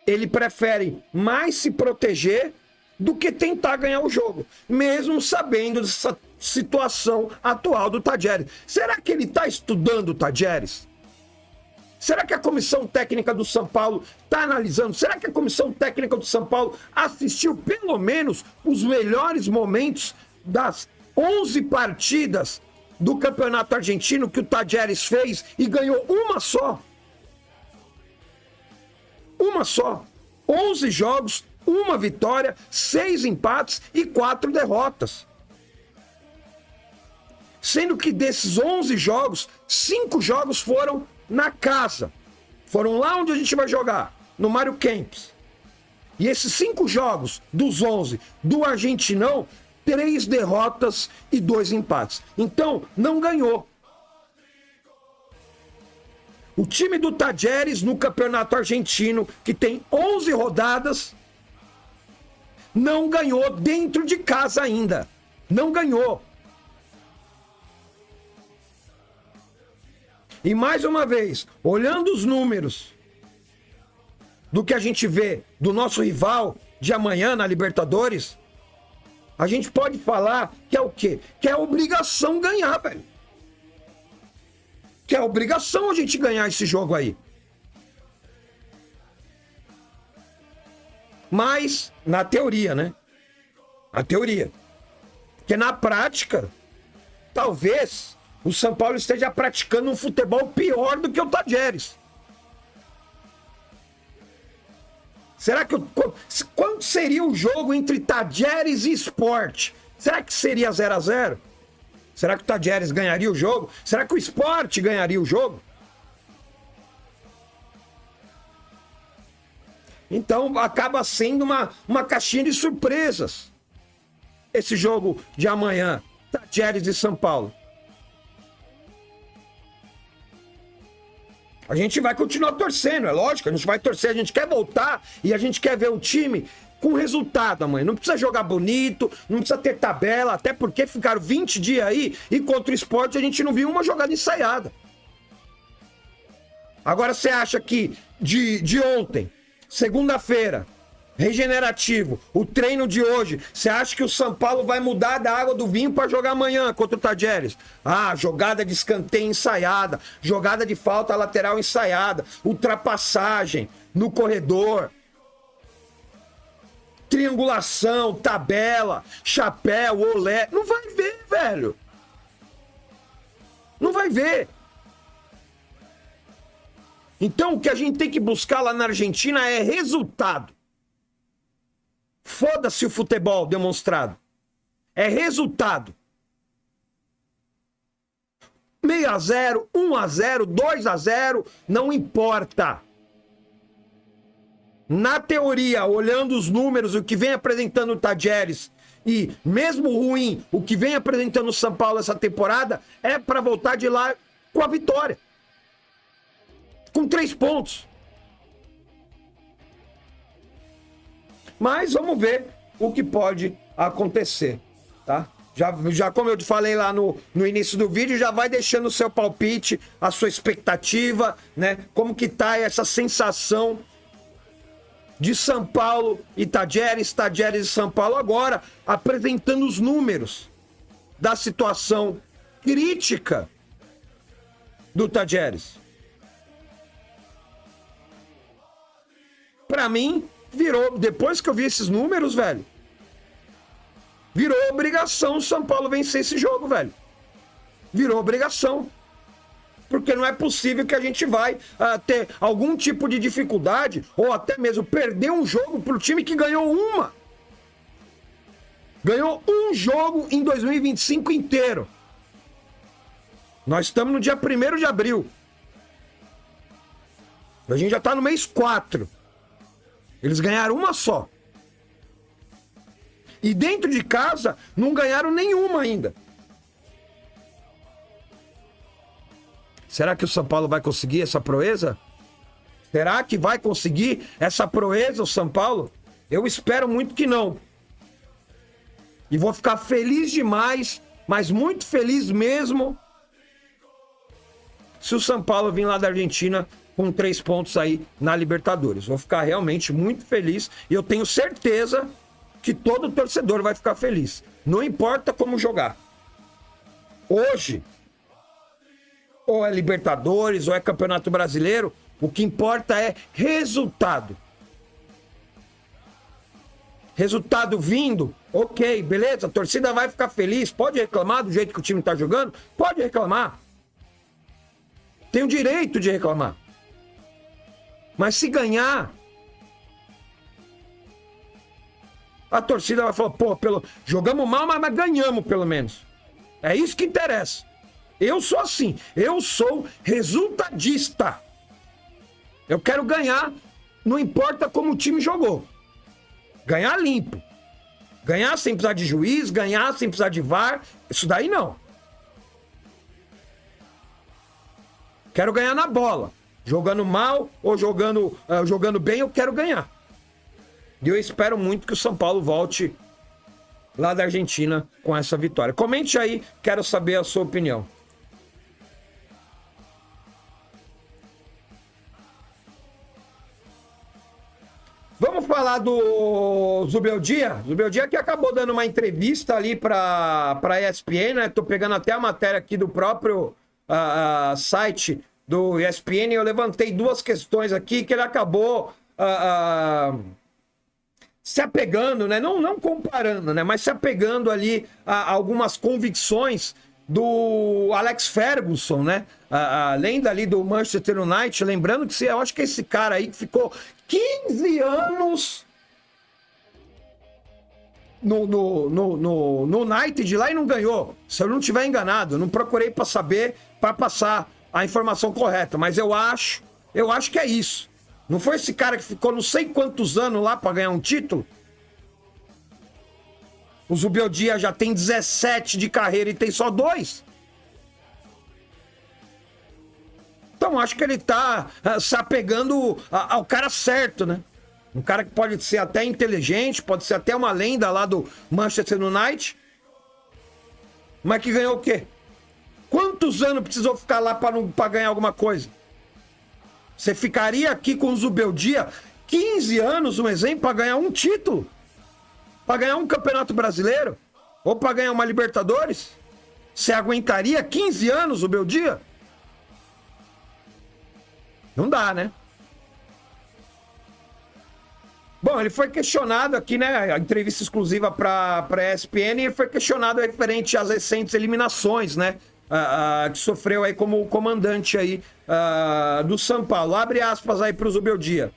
ele prefere mais se proteger do que tentar ganhar o jogo. Mesmo sabendo dessa situação atual do Tajeres. Será que ele está estudando o Tajeres? Será que a comissão técnica do São Paulo está analisando? Será que a comissão técnica do São Paulo assistiu pelo menos os melhores momentos das 11 partidas do Campeonato Argentino que o Tajeres fez e ganhou uma só? Uma só. 11 jogos, uma vitória, 6 empates e 4 derrotas. Sendo que desses 11 jogos, 5 jogos foram na casa. Foram lá onde a gente vai jogar, no Mário Kempes. E esses 5 jogos dos 11 do Argentinão, 3 derrotas e 2 empates. Então, não ganhou. O time do Tajeres no Campeonato Argentino, que tem 11 rodadas, não ganhou dentro de casa ainda. Não ganhou. E mais uma vez, olhando os números do que a gente vê do nosso rival de amanhã na Libertadores, a gente pode falar que é o quê? Que é obrigação ganhar, velho. Que é obrigação a gente ganhar esse jogo aí. Mas, na teoria, né? Na teoria. Porque na prática, talvez o São Paulo esteja praticando um futebol pior do que o Tajeres. Será que quanto seria o jogo entre Tajeres e Sport? Será que seria 0-0? Será que o Tajeres ganharia o jogo? Será que o Sport ganharia o jogo? Então acaba sendo uma caixinha de surpresas esse jogo de amanhã, Tajeres e São Paulo. A gente vai continuar torcendo, é lógico, a gente vai torcer, a gente quer voltar e a gente quer ver o time com resultado amanhã. Não precisa jogar bonito, não precisa ter tabela, até porque ficaram 20 dias aí e contra o Sport a gente não viu uma jogada ensaiada. Agora você acha que de ontem, segunda-feira, regenerativo, o treino de hoje, você acha que o São Paulo vai mudar da água do vinho para jogar amanhã contra o Tajeres? Ah, jogada de escanteio ensaiada, jogada de falta lateral ensaiada, ultrapassagem no corredor, triangulação, tabela, chapéu, olé. Não vai ver, velho. Não vai ver. Então, o que a gente tem que buscar lá na Argentina é resultado. Foda-se o futebol demonstrado. É resultado. 0-0, 1-0, 2-0, não importa. Na teoria, olhando os números, o que vem apresentando o Tadjeres, e mesmo ruim, o que vem apresentando o São Paulo essa temporada, é para voltar de lá com a vitória. Com 3 pontos. Mas vamos ver o que pode acontecer, tá? Já como eu te falei lá no início do vídeo, já vai deixando o seu palpite, a sua expectativa, né? Como que tá essa sensação de São Paulo e Tadjeres e São Paulo agora apresentando os números da situação crítica do Tadjeres. Pra mim, virou, depois que eu vi esses números, velho, virou obrigação o São Paulo vencer esse jogo, velho. Virou obrigação. Porque não é possível que a gente vai ter algum tipo de dificuldade ou até mesmo perder um jogo pro time que ganhou uma. Ganhou um jogo em 2025 inteiro. Nós estamos no dia 1º de abril. A gente já tá no mês 4. Eles ganharam uma só. E dentro de casa, não ganharam nenhuma ainda. Será que o São Paulo vai conseguir essa proeza? Será que vai conseguir essa proeza o São Paulo? Eu espero muito que não. E vou ficar feliz demais, mas muito feliz mesmo, se o São Paulo vir lá da Argentina com 3 pontos aí na Libertadores. Vou ficar realmente muito feliz e eu tenho certeza que todo torcedor vai ficar feliz. Não importa como jogar. Hoje, ou é Libertadores, ou é Campeonato Brasileiro, o que importa é resultado. Resultado vindo, ok, beleza, a torcida vai ficar feliz, pode reclamar do jeito que o time tá jogando? Pode reclamar. Tem o direito de reclamar. Mas se ganhar, a torcida vai falar, pô, jogamos mal, mas ganhamos pelo menos. É isso que interessa. Eu sou assim, eu sou resultadista. Eu quero ganhar, não importa como o time jogou. Ganhar limpo. Ganhar sem precisar de juiz, ganhar sem precisar de VAR, isso daí não. Quero ganhar na bola. Jogando mal ou jogando bem, eu quero ganhar. E eu espero muito que o São Paulo volte lá da Argentina com essa vitória. Comente aí, quero saber a sua opinião. Vamos falar do Zubeldia. Zubeldia que acabou dando uma entrevista ali para a ESPN, né? Tô pegando até a matéria aqui do próprio site do ESPN. Eu levantei 2 questões aqui que ele acabou se apegando, né? Não comparando, né? Mas se apegando ali a algumas convicções do Alex Ferguson, né? Além dali do Manchester United, lembrando que eu acho que esse cara aí que ficou 15 anos no United lá e não ganhou. Se eu não estiver enganado, eu não procurei para saber, para passar a informação correta, mas eu acho que é isso. Não foi esse cara que ficou não sei quantos anos lá para ganhar um título? O Zubeldia já tem 17 de carreira e tem só 2. Então acho que ele tá se apegando ao cara certo, né? Um cara que pode ser até inteligente, pode ser até uma lenda lá do Manchester United. Mas que ganhou o quê? Quantos anos precisou ficar lá para ganhar alguma coisa? Você ficaria aqui com o Zubeldia 15 anos, um exemplo, para ganhar um título? Para ganhar um Campeonato Brasileiro? Ou para ganhar uma Libertadores? Você aguentaria 15 anos o Zubeldia? Não dá, né? Bom, ele foi questionado aqui, né? A entrevista exclusiva para a ESPN, ele foi questionado referente às recentes eliminações, né? que sofreu aí como comandante aí do São Paulo. Abre aspas aí para o Zubeldia.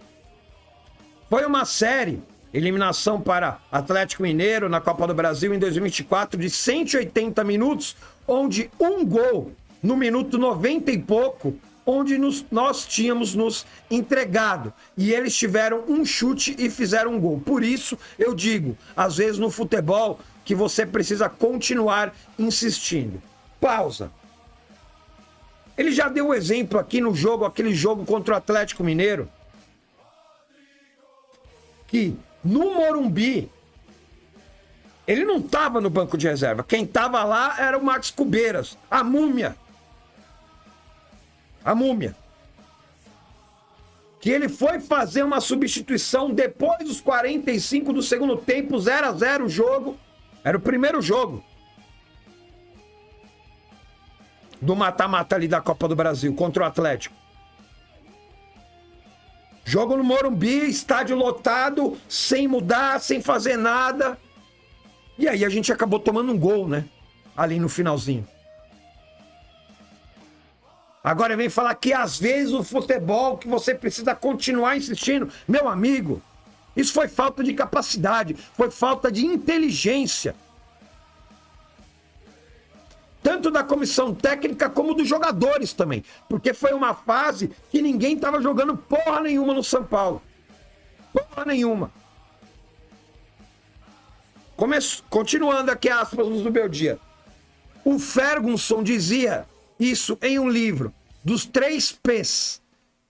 Foi uma série, eliminação para Atlético Mineiro na Copa do Brasil em 2024 de 180 minutos, onde um gol no minuto 90 e pouco, onde nós tínhamos nos entregado. E eles tiveram um chute e fizeram um gol. Por isso, eu digo, às vezes no futebol, que você precisa continuar insistindo. Pausa. Ele já deu um exemplo aqui no jogo, aquele jogo contra o Atlético Mineiro, que no Morumbi, ele não estava no banco de reserva. Quem estava lá era o Max Cubeiras, a múmia. A múmia. Que ele foi fazer uma substituição depois dos 45 do segundo tempo, 0-0 o jogo. Era o primeiro jogo do mata-mata ali da Copa do Brasil contra o Atlético. Jogo no Morumbi, estádio lotado, sem mudar, sem fazer nada. E aí a gente acabou tomando um gol, né? Ali no finalzinho. Agora vem falar que às vezes o futebol, que você precisa continuar insistindo. Meu amigo, isso foi falta de capacidade, foi falta de inteligência. Tanto da comissão técnica como dos jogadores também. Porque foi uma fase que ninguém estava jogando porra nenhuma no São Paulo. Porra nenhuma. Continuando aqui aspas do Zubeldia. O Ferguson dizia isso em um livro dos 3 P's: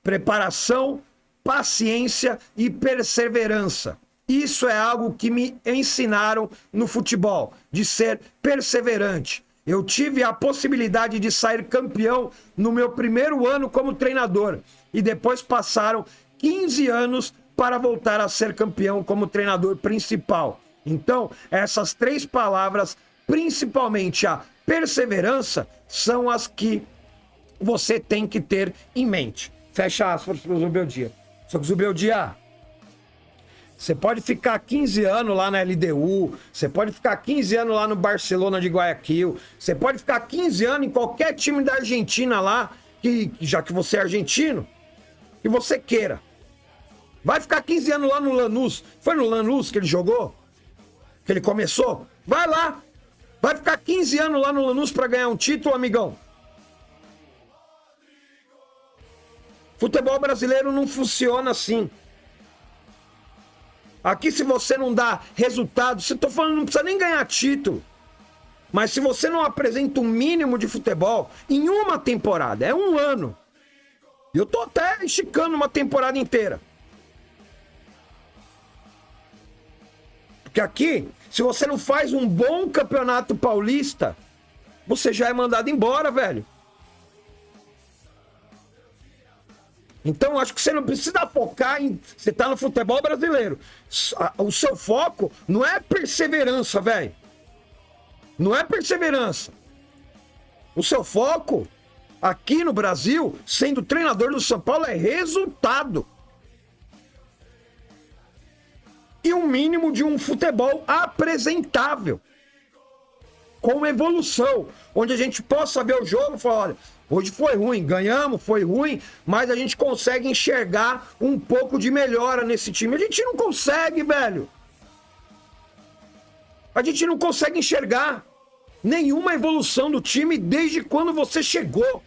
preparação, paciência e perseverança. Isso é algo que me ensinaram no futebol, de ser perseverante. Eu tive a possibilidade de sair campeão no meu primeiro ano como treinador e depois passaram 15 anos para voltar a ser campeão como treinador principal. Então, essas 3 palavras, principalmente a perseverança, são as que você tem que ter em mente. Fecha aspas para o Zubeldia. Só que o Zubeldia, você pode ficar 15 anos lá na LDU, você pode ficar 15 anos lá no Barcelona de Guayaquil, você pode ficar 15 anos em qualquer time da Argentina lá, já que você é argentino, que você queira. Vai ficar 15 anos lá no Lanús. Foi no Lanús que ele jogou? Que ele começou? Vai lá. Vai ficar 15 anos lá no Lanús para ganhar um título, amigão. Futebol brasileiro não funciona assim. Aqui, se você não dá resultado, você tô falando, não precisa nem ganhar título. Mas se você não apresenta um mínimo de futebol em uma temporada, é um ano. Eu tô até esticando uma temporada inteira. Porque aqui, se você não faz um bom campeonato paulista, você já é mandado embora, velho. Então, acho que você não precisa focar em... Você tá no futebol brasileiro. O seu foco não é perseverança, velho. Não é perseverança. O seu foco, aqui no Brasil, sendo treinador do São Paulo, é resultado. E um mínimo de um futebol apresentável. Com evolução. Onde a gente possa ver o jogo e falar, olha, hoje foi ruim, ganhamos, foi ruim, mas a gente consegue enxergar um pouco de melhora nesse time. A gente não consegue, velho. A gente não consegue enxergar nenhuma evolução do time desde quando você chegou.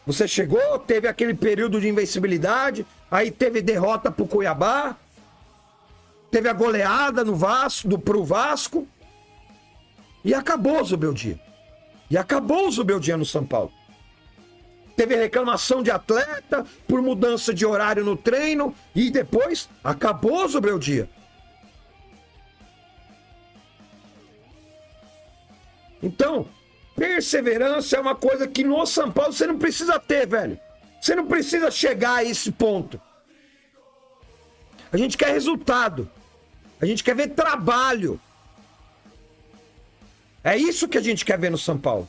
Você chegou, teve aquele período de invencibilidade, aí teve derrota pro Cuiabá, teve a goleada no Vasco, pro Vasco, e acabou o Zubeldia. E acabou o Zubeldia no São Paulo. Teve reclamação de atleta por mudança de horário no treino, e depois acabou o Zubeldia. Então, perseverança é uma coisa que no São Paulo você não precisa ter, velho. Você não precisa chegar a esse ponto. A gente quer resultado. A gente quer ver trabalho. É isso que a gente quer ver no São Paulo.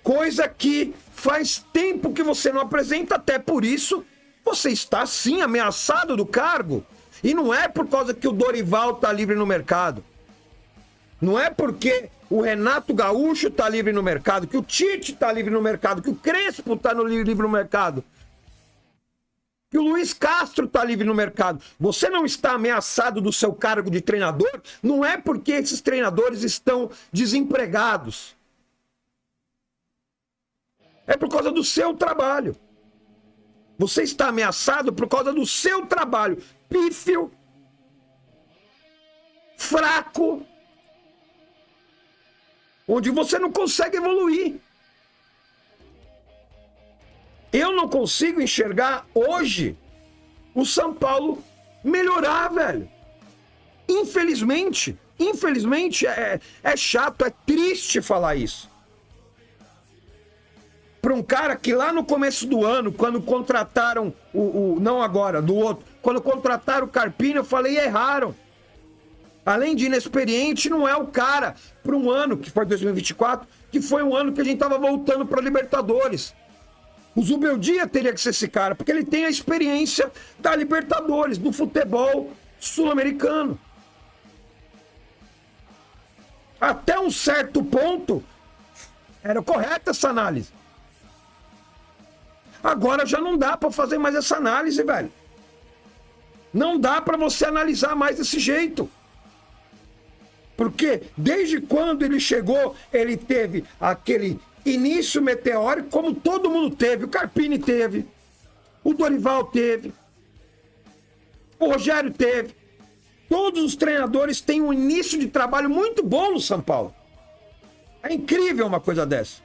Coisa que faz tempo que você não apresenta, até por isso você está sim ameaçado do cargo. E não é por causa que o Dorival está livre no mercado. Não é porque o Renato Gaúcho está livre no mercado, que o Tite está livre no mercado, que o Crespo está livre no mercado, que o Luiz Castro está livre no mercado. Você não está ameaçado do seu cargo de treinador, não é porque esses treinadores estão desempregados. É por causa do seu trabalho. Você está ameaçado por causa do seu trabalho pífio, fraco, onde você não consegue evoluir. Eu não consigo enxergar hoje o São Paulo melhorar, velho. Infelizmente é chato, é triste falar isso. Para um cara que lá no começo do ano, quando contrataram não agora, do outro, quando contrataram o Carpini, eu falei, erraram. Além de inexperiente, não é o cara para um ano, que foi 2024, que foi um ano que a gente estava voltando para Libertadores. O Zubeldia teria que ser esse cara, porque ele tem a experiência da Libertadores, do futebol sul-americano. Até um certo ponto, era correta essa análise. Agora já não dá para fazer mais essa análise, velho. Não dá para você analisar mais desse jeito. Porque desde quando ele chegou, ele teve aquele início meteórico, como todo mundo teve. O Carpini teve, o Dorival teve, o Rogério teve. Todos os treinadores têm um início de trabalho muito bom no São Paulo. É incrível uma coisa dessa.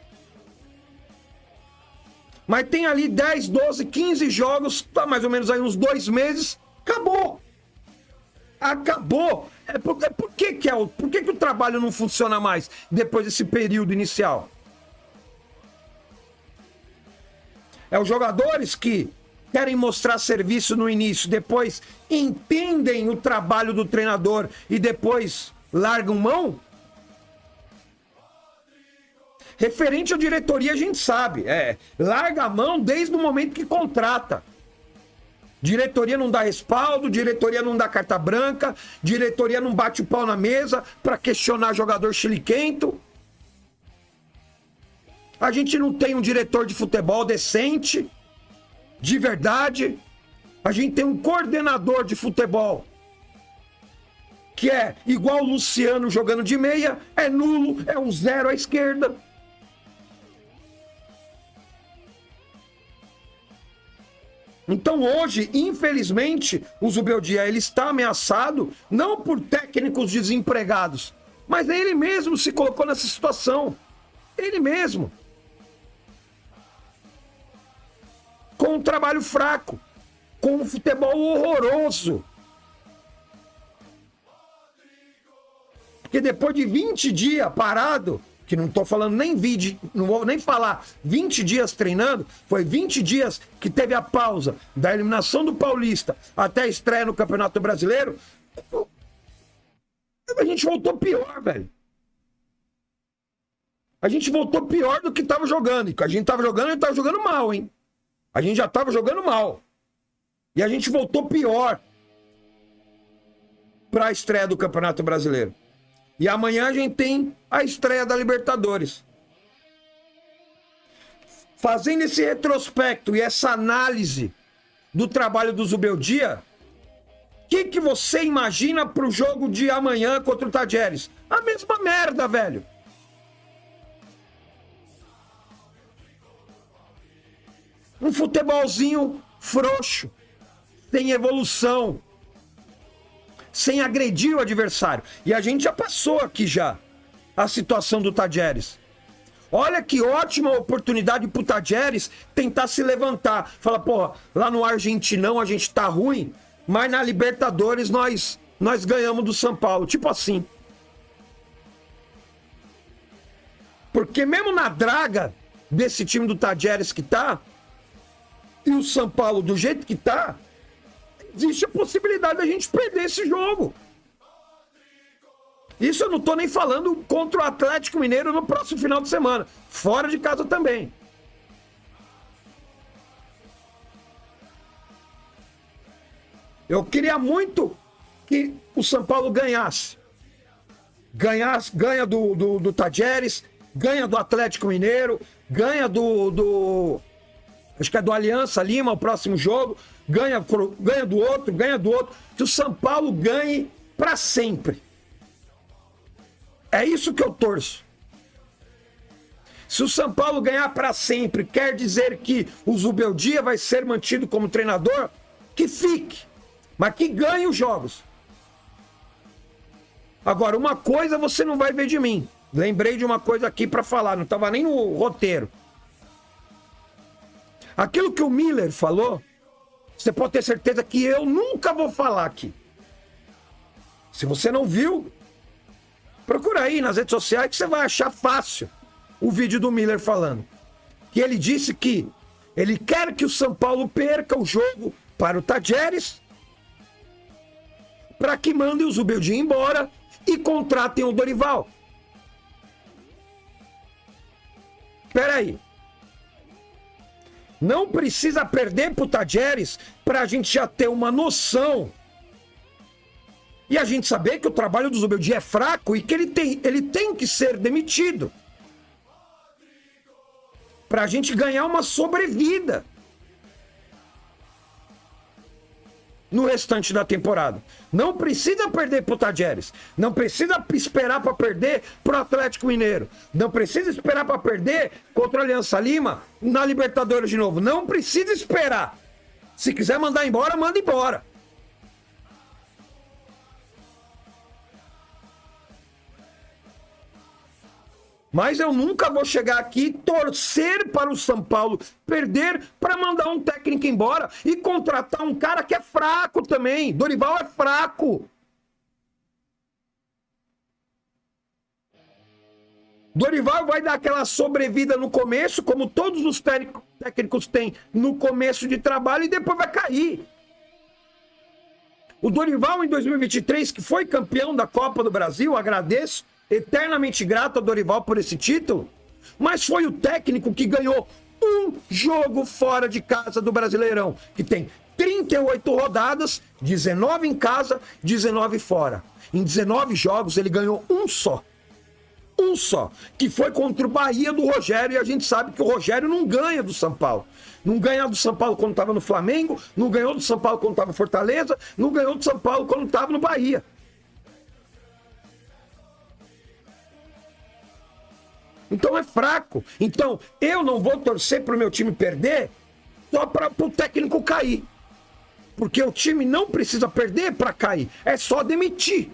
Mas tem ali 10, 12, 15 jogos, tá mais ou menos aí uns 2 meses, acabou. Acabou. Por que o trabalho não funciona mais depois desse período inicial? É os jogadores que querem mostrar serviço no início, depois entendem o trabalho do treinador e depois largam mão? Referente à diretoria, a gente sabe. Larga a mão desde o momento que contrata. Diretoria não dá respaldo, diretoria não dá carta branca, diretoria não bate o pau na mesa para questionar jogador chiliquento. A gente não tem um diretor de futebol decente, de verdade. A gente tem um coordenador de futebol que é igual o Luciano jogando de meia, é nulo, é um 0 à esquerda. Então hoje, infelizmente, o Zubeldia ele está ameaçado não por técnicos desempregados, mas ele mesmo se colocou nessa situação. Ele mesmo. Com um trabalho fraco, com um futebol horroroso. Porque depois de 20 dias parado, que não estou falando nem vídeo, não vou nem falar 20 dias treinando, foi 20 dias que teve a pausa da eliminação do Paulista até a estreia no Campeonato Brasileiro, a gente voltou pior, velho. A gente voltou pior do que estava jogando. E a gente estava jogando mal, hein? A gente já estava jogando mal. E a gente voltou pior para a estreia do Campeonato Brasileiro. E amanhã a gente tem a estreia da Libertadores. Fazendo esse retrospecto e essa análise do trabalho do Zubeldia, o que você imagina pro jogo de amanhã contra o Tajeres? A mesma merda, velho. Um futebolzinho frouxo, sem evolução, sem agredir o adversário. E a gente já passou aqui já a situação do Tajeres. Olha que ótima oportunidade pro Tajeres tentar se levantar. Fala, porra, lá no Argentinão a gente tá ruim, mas na Libertadores nós ganhamos do São Paulo. Tipo assim. Porque mesmo na draga desse time do Tajeres que tá, e o São Paulo do jeito que tá, existe a possibilidade da gente perder esse jogo. Isso eu não tô nem falando contra o Atlético Mineiro no próximo final de semana. Fora de casa também. Eu queria muito que o São Paulo ganhasse. ganha do Tajeres, ganha do Atlético Mineiro, ganha acho que é do Aliança Lima, o próximo jogo, ganha do outro, que o São Paulo ganhe para sempre. É isso que eu torço. Se o São Paulo ganhar para sempre, quer dizer que o Zubeldia vai ser mantido como treinador? Que fique, mas que ganhe os jogos. Agora, uma coisa você não vai ver de mim. Lembrei de uma coisa aqui para falar, não estava nem no roteiro. Aquilo que o Miller falou, você pode ter certeza que eu nunca vou falar aqui. Se você não viu, procura aí nas redes sociais que você vai achar fácil o vídeo do Miller falando. Que ele disse que ele quer que o São Paulo perca o jogo para o Tajeres, para que mandem o Zubeldia embora e contratem o Dorival. Espera aí. Não precisa perder para o Tajeres para a gente já ter uma noção e a gente saber que o trabalho do Zubeldia é fraco e que ele tem que ser demitido para a gente ganhar uma sobrevida no restante da temporada. Não precisa perder pro Tajeres. Não precisa esperar para perder pro Atlético Mineiro. Não precisa esperar para perder contra a Aliança Lima na Libertadores de novo. Não precisa esperar. Se quiser mandar embora, manda embora. Mas eu nunca vou chegar aqui e torcer para o São Paulo perder para mandar um técnico embora e contratar um cara que é fraco também. Dorival é fraco. Dorival vai dar aquela sobrevida no começo, como todos os técnicos têm no começo de trabalho, e depois vai cair. O Dorival em 2023, que foi campeão da Copa do Brasil, agradeço, eternamente grato a Dorival por esse título, mas foi o técnico que ganhou um jogo fora de casa do Brasileirão, que tem 38 rodadas, 19 em casa, 19 fora. Em 19 jogos ele ganhou um só, que foi contra o Bahia do Rogério, e a gente sabe que o Rogério não ganha do São Paulo. Não ganhou do São Paulo quando estava no Flamengo, não ganhou do São Paulo quando estava no Fortaleza, não ganhou do São Paulo quando estava no Bahia. Então é fraco. Então eu não vou torcer para o meu time perder só para o técnico cair. Porque o time não precisa perder para cair. É só demitir.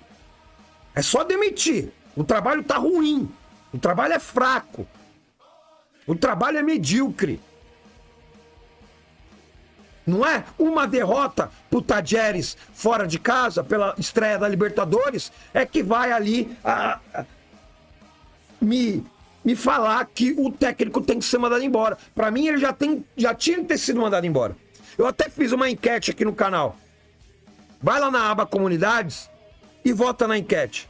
É só demitir. O trabalho tá ruim. O trabalho é fraco. O trabalho é medíocre. Não é uma derrota pro Tajeres fora de casa pela estreia da Libertadores é que vai ali me falar que o técnico tem que ser mandado embora. Para mim, ele já tinha que ter sido mandado embora. Eu até fiz uma enquete aqui no canal. Vai lá na aba Comunidades e vota na enquete.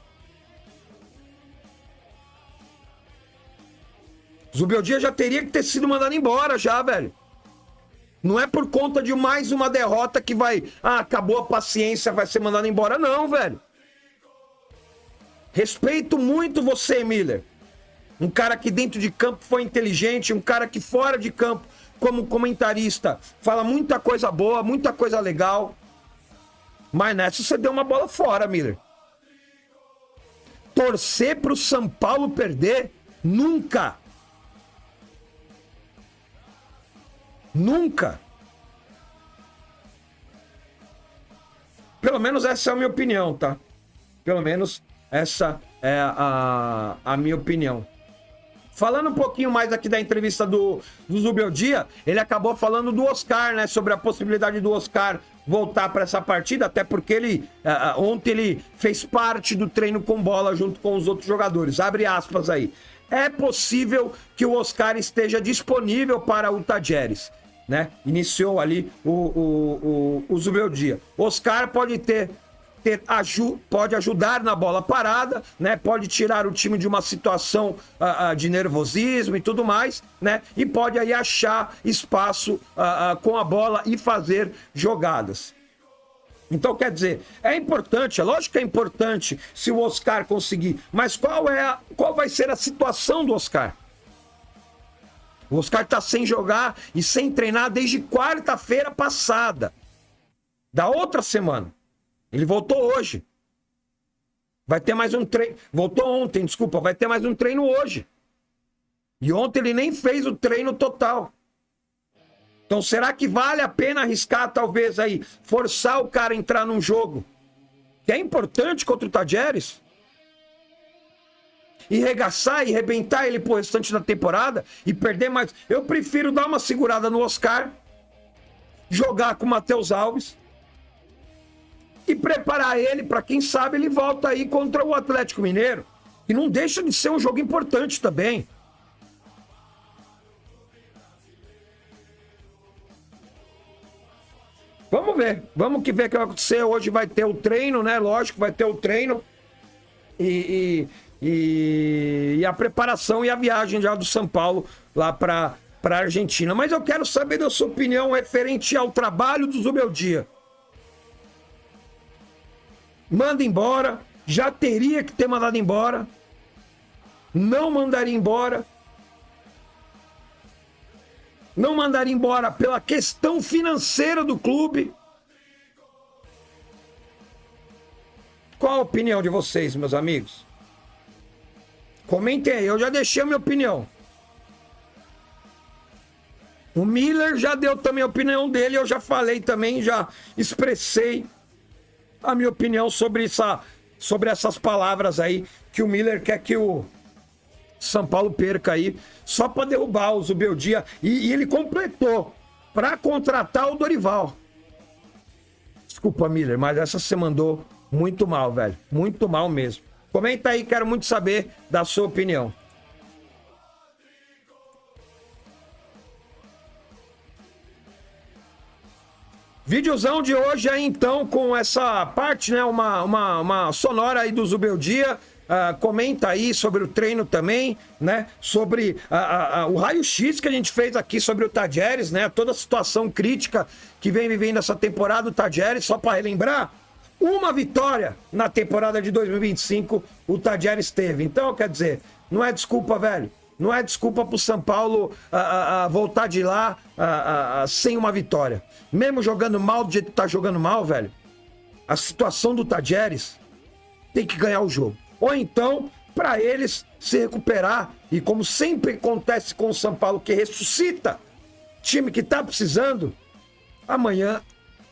Zubeldia já teria que ter sido mandado embora já, velho. Não é por conta de mais uma derrota que vai... acabou a paciência, vai ser mandado embora. Não, velho. Respeito muito você, Miller. Um cara que dentro de campo foi inteligente, um cara que fora de campo, como comentarista, fala muita coisa boa, muita coisa legal. Mas nessa você deu uma bola fora, Miller. Torcer pro São Paulo perder? Nunca. Nunca. Pelo menos essa é a minha opinião, tá? Pelo menos essa é a minha opinião. Falando um pouquinho mais aqui da entrevista do Zubeldia, ele acabou falando do Oscar, né? Sobre a possibilidade do Oscar voltar para essa partida, até porque ele ontem ele fez parte do treino com bola junto com os outros jogadores. Abre aspas aí. É possível que o Oscar esteja disponível para o Tajeres, né? Iniciou ali o Zubeldia. Oscar pode ajudar na bola parada, né? Pode tirar o time de uma situação de nervosismo e tudo mais, né? E pode aí achar espaço com a bola e fazer jogadas. Então, quer dizer, é importante, é lógico que é importante se o Oscar conseguir, mas qual vai ser a situação do Oscar? O Oscar tá sem jogar e sem treinar desde quarta-feira passada, da outra semana. Ele voltou hoje. Vai ter mais um treino. Voltou ontem, desculpa, vai ter mais um treino hoje. E ontem ele nem fez o treino total. Então, será que vale a pena arriscar, talvez, aí, forçar o cara a entrar num jogo que é importante contra o Tajeres? E regaçar e arrebentar ele pro restante da temporada e perder mais? Eu prefiro dar uma segurada no Oscar, jogar com o Matheus Alves e preparar ele para, quem sabe, ele volta aí contra o Atlético Mineiro. E não deixa de ser um jogo importante também. Vamos ver o que vai acontecer. Hoje vai ter o treino, né? Lógico, vai ter o treino e a preparação e a viagem já do São Paulo lá para a Argentina. Mas eu quero saber da sua opinião referente ao trabalho do Zubeldia. Manda embora, já teria que ter mandado embora, não mandaria embora. Não mandaria embora pela questão financeira do clube. Qual a opinião de vocês, meus amigos? Comentem aí, eu já deixei a minha opinião. O Miller já deu também a opinião dele, eu já falei também, já expressei a minha opinião sobre essas palavras aí, que o Miller quer que o São Paulo perca aí, só para derrubar o Zubeldia. E ele completou para contratar o Dorival. Desculpa, Miller, mas essa você mandou muito mal, velho. Muito mal mesmo. Comenta aí, quero muito saber da sua opinião. Videozão de hoje aí, então, com essa parte, né? Uma sonora aí do Zubeldia. Comenta aí sobre o treino também, né? Sobre o raio-x que a gente fez aqui sobre o Tajeres, né? Toda a situação crítica que vem vivendo essa temporada do Tajeres. Só para relembrar, uma vitória na temporada de 2025 o Tajeres teve. Então, quer dizer, não é desculpa, velho. Não é desculpa pro São Paulo voltar de lá sem uma vitória. Mesmo jogando mal do jeito que tá jogando mal, velho, a situação do Tajeres tem que ganhar o jogo. Ou então, para eles se recuperar, e como sempre acontece com o São Paulo, que ressuscita time que tá precisando, amanhã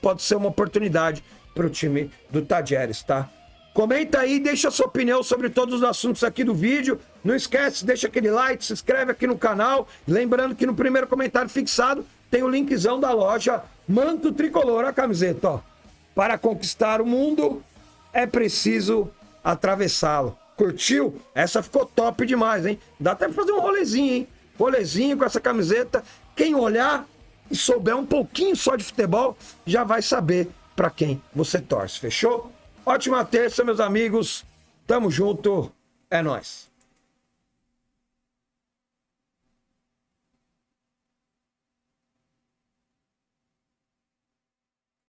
pode ser uma oportunidade para o time do Tajeres, tá? Comenta aí, deixa a sua opinião sobre todos os assuntos aqui do vídeo. Não esquece, deixa aquele like, se inscreve aqui no canal. Lembrando que no primeiro comentário fixado tem o linkzão da loja Manto Tricolor, a camiseta, ó. Para conquistar o mundo é preciso atravessá-lo. Curtiu? Essa ficou top demais, hein? Dá até pra fazer um rolezinho, hein? Rolezinho com essa camiseta. Quem olhar e souber um pouquinho só de futebol, já vai saber pra quem você torce, fechou? Ótima terça, meus amigos. Tamo junto. É nóis.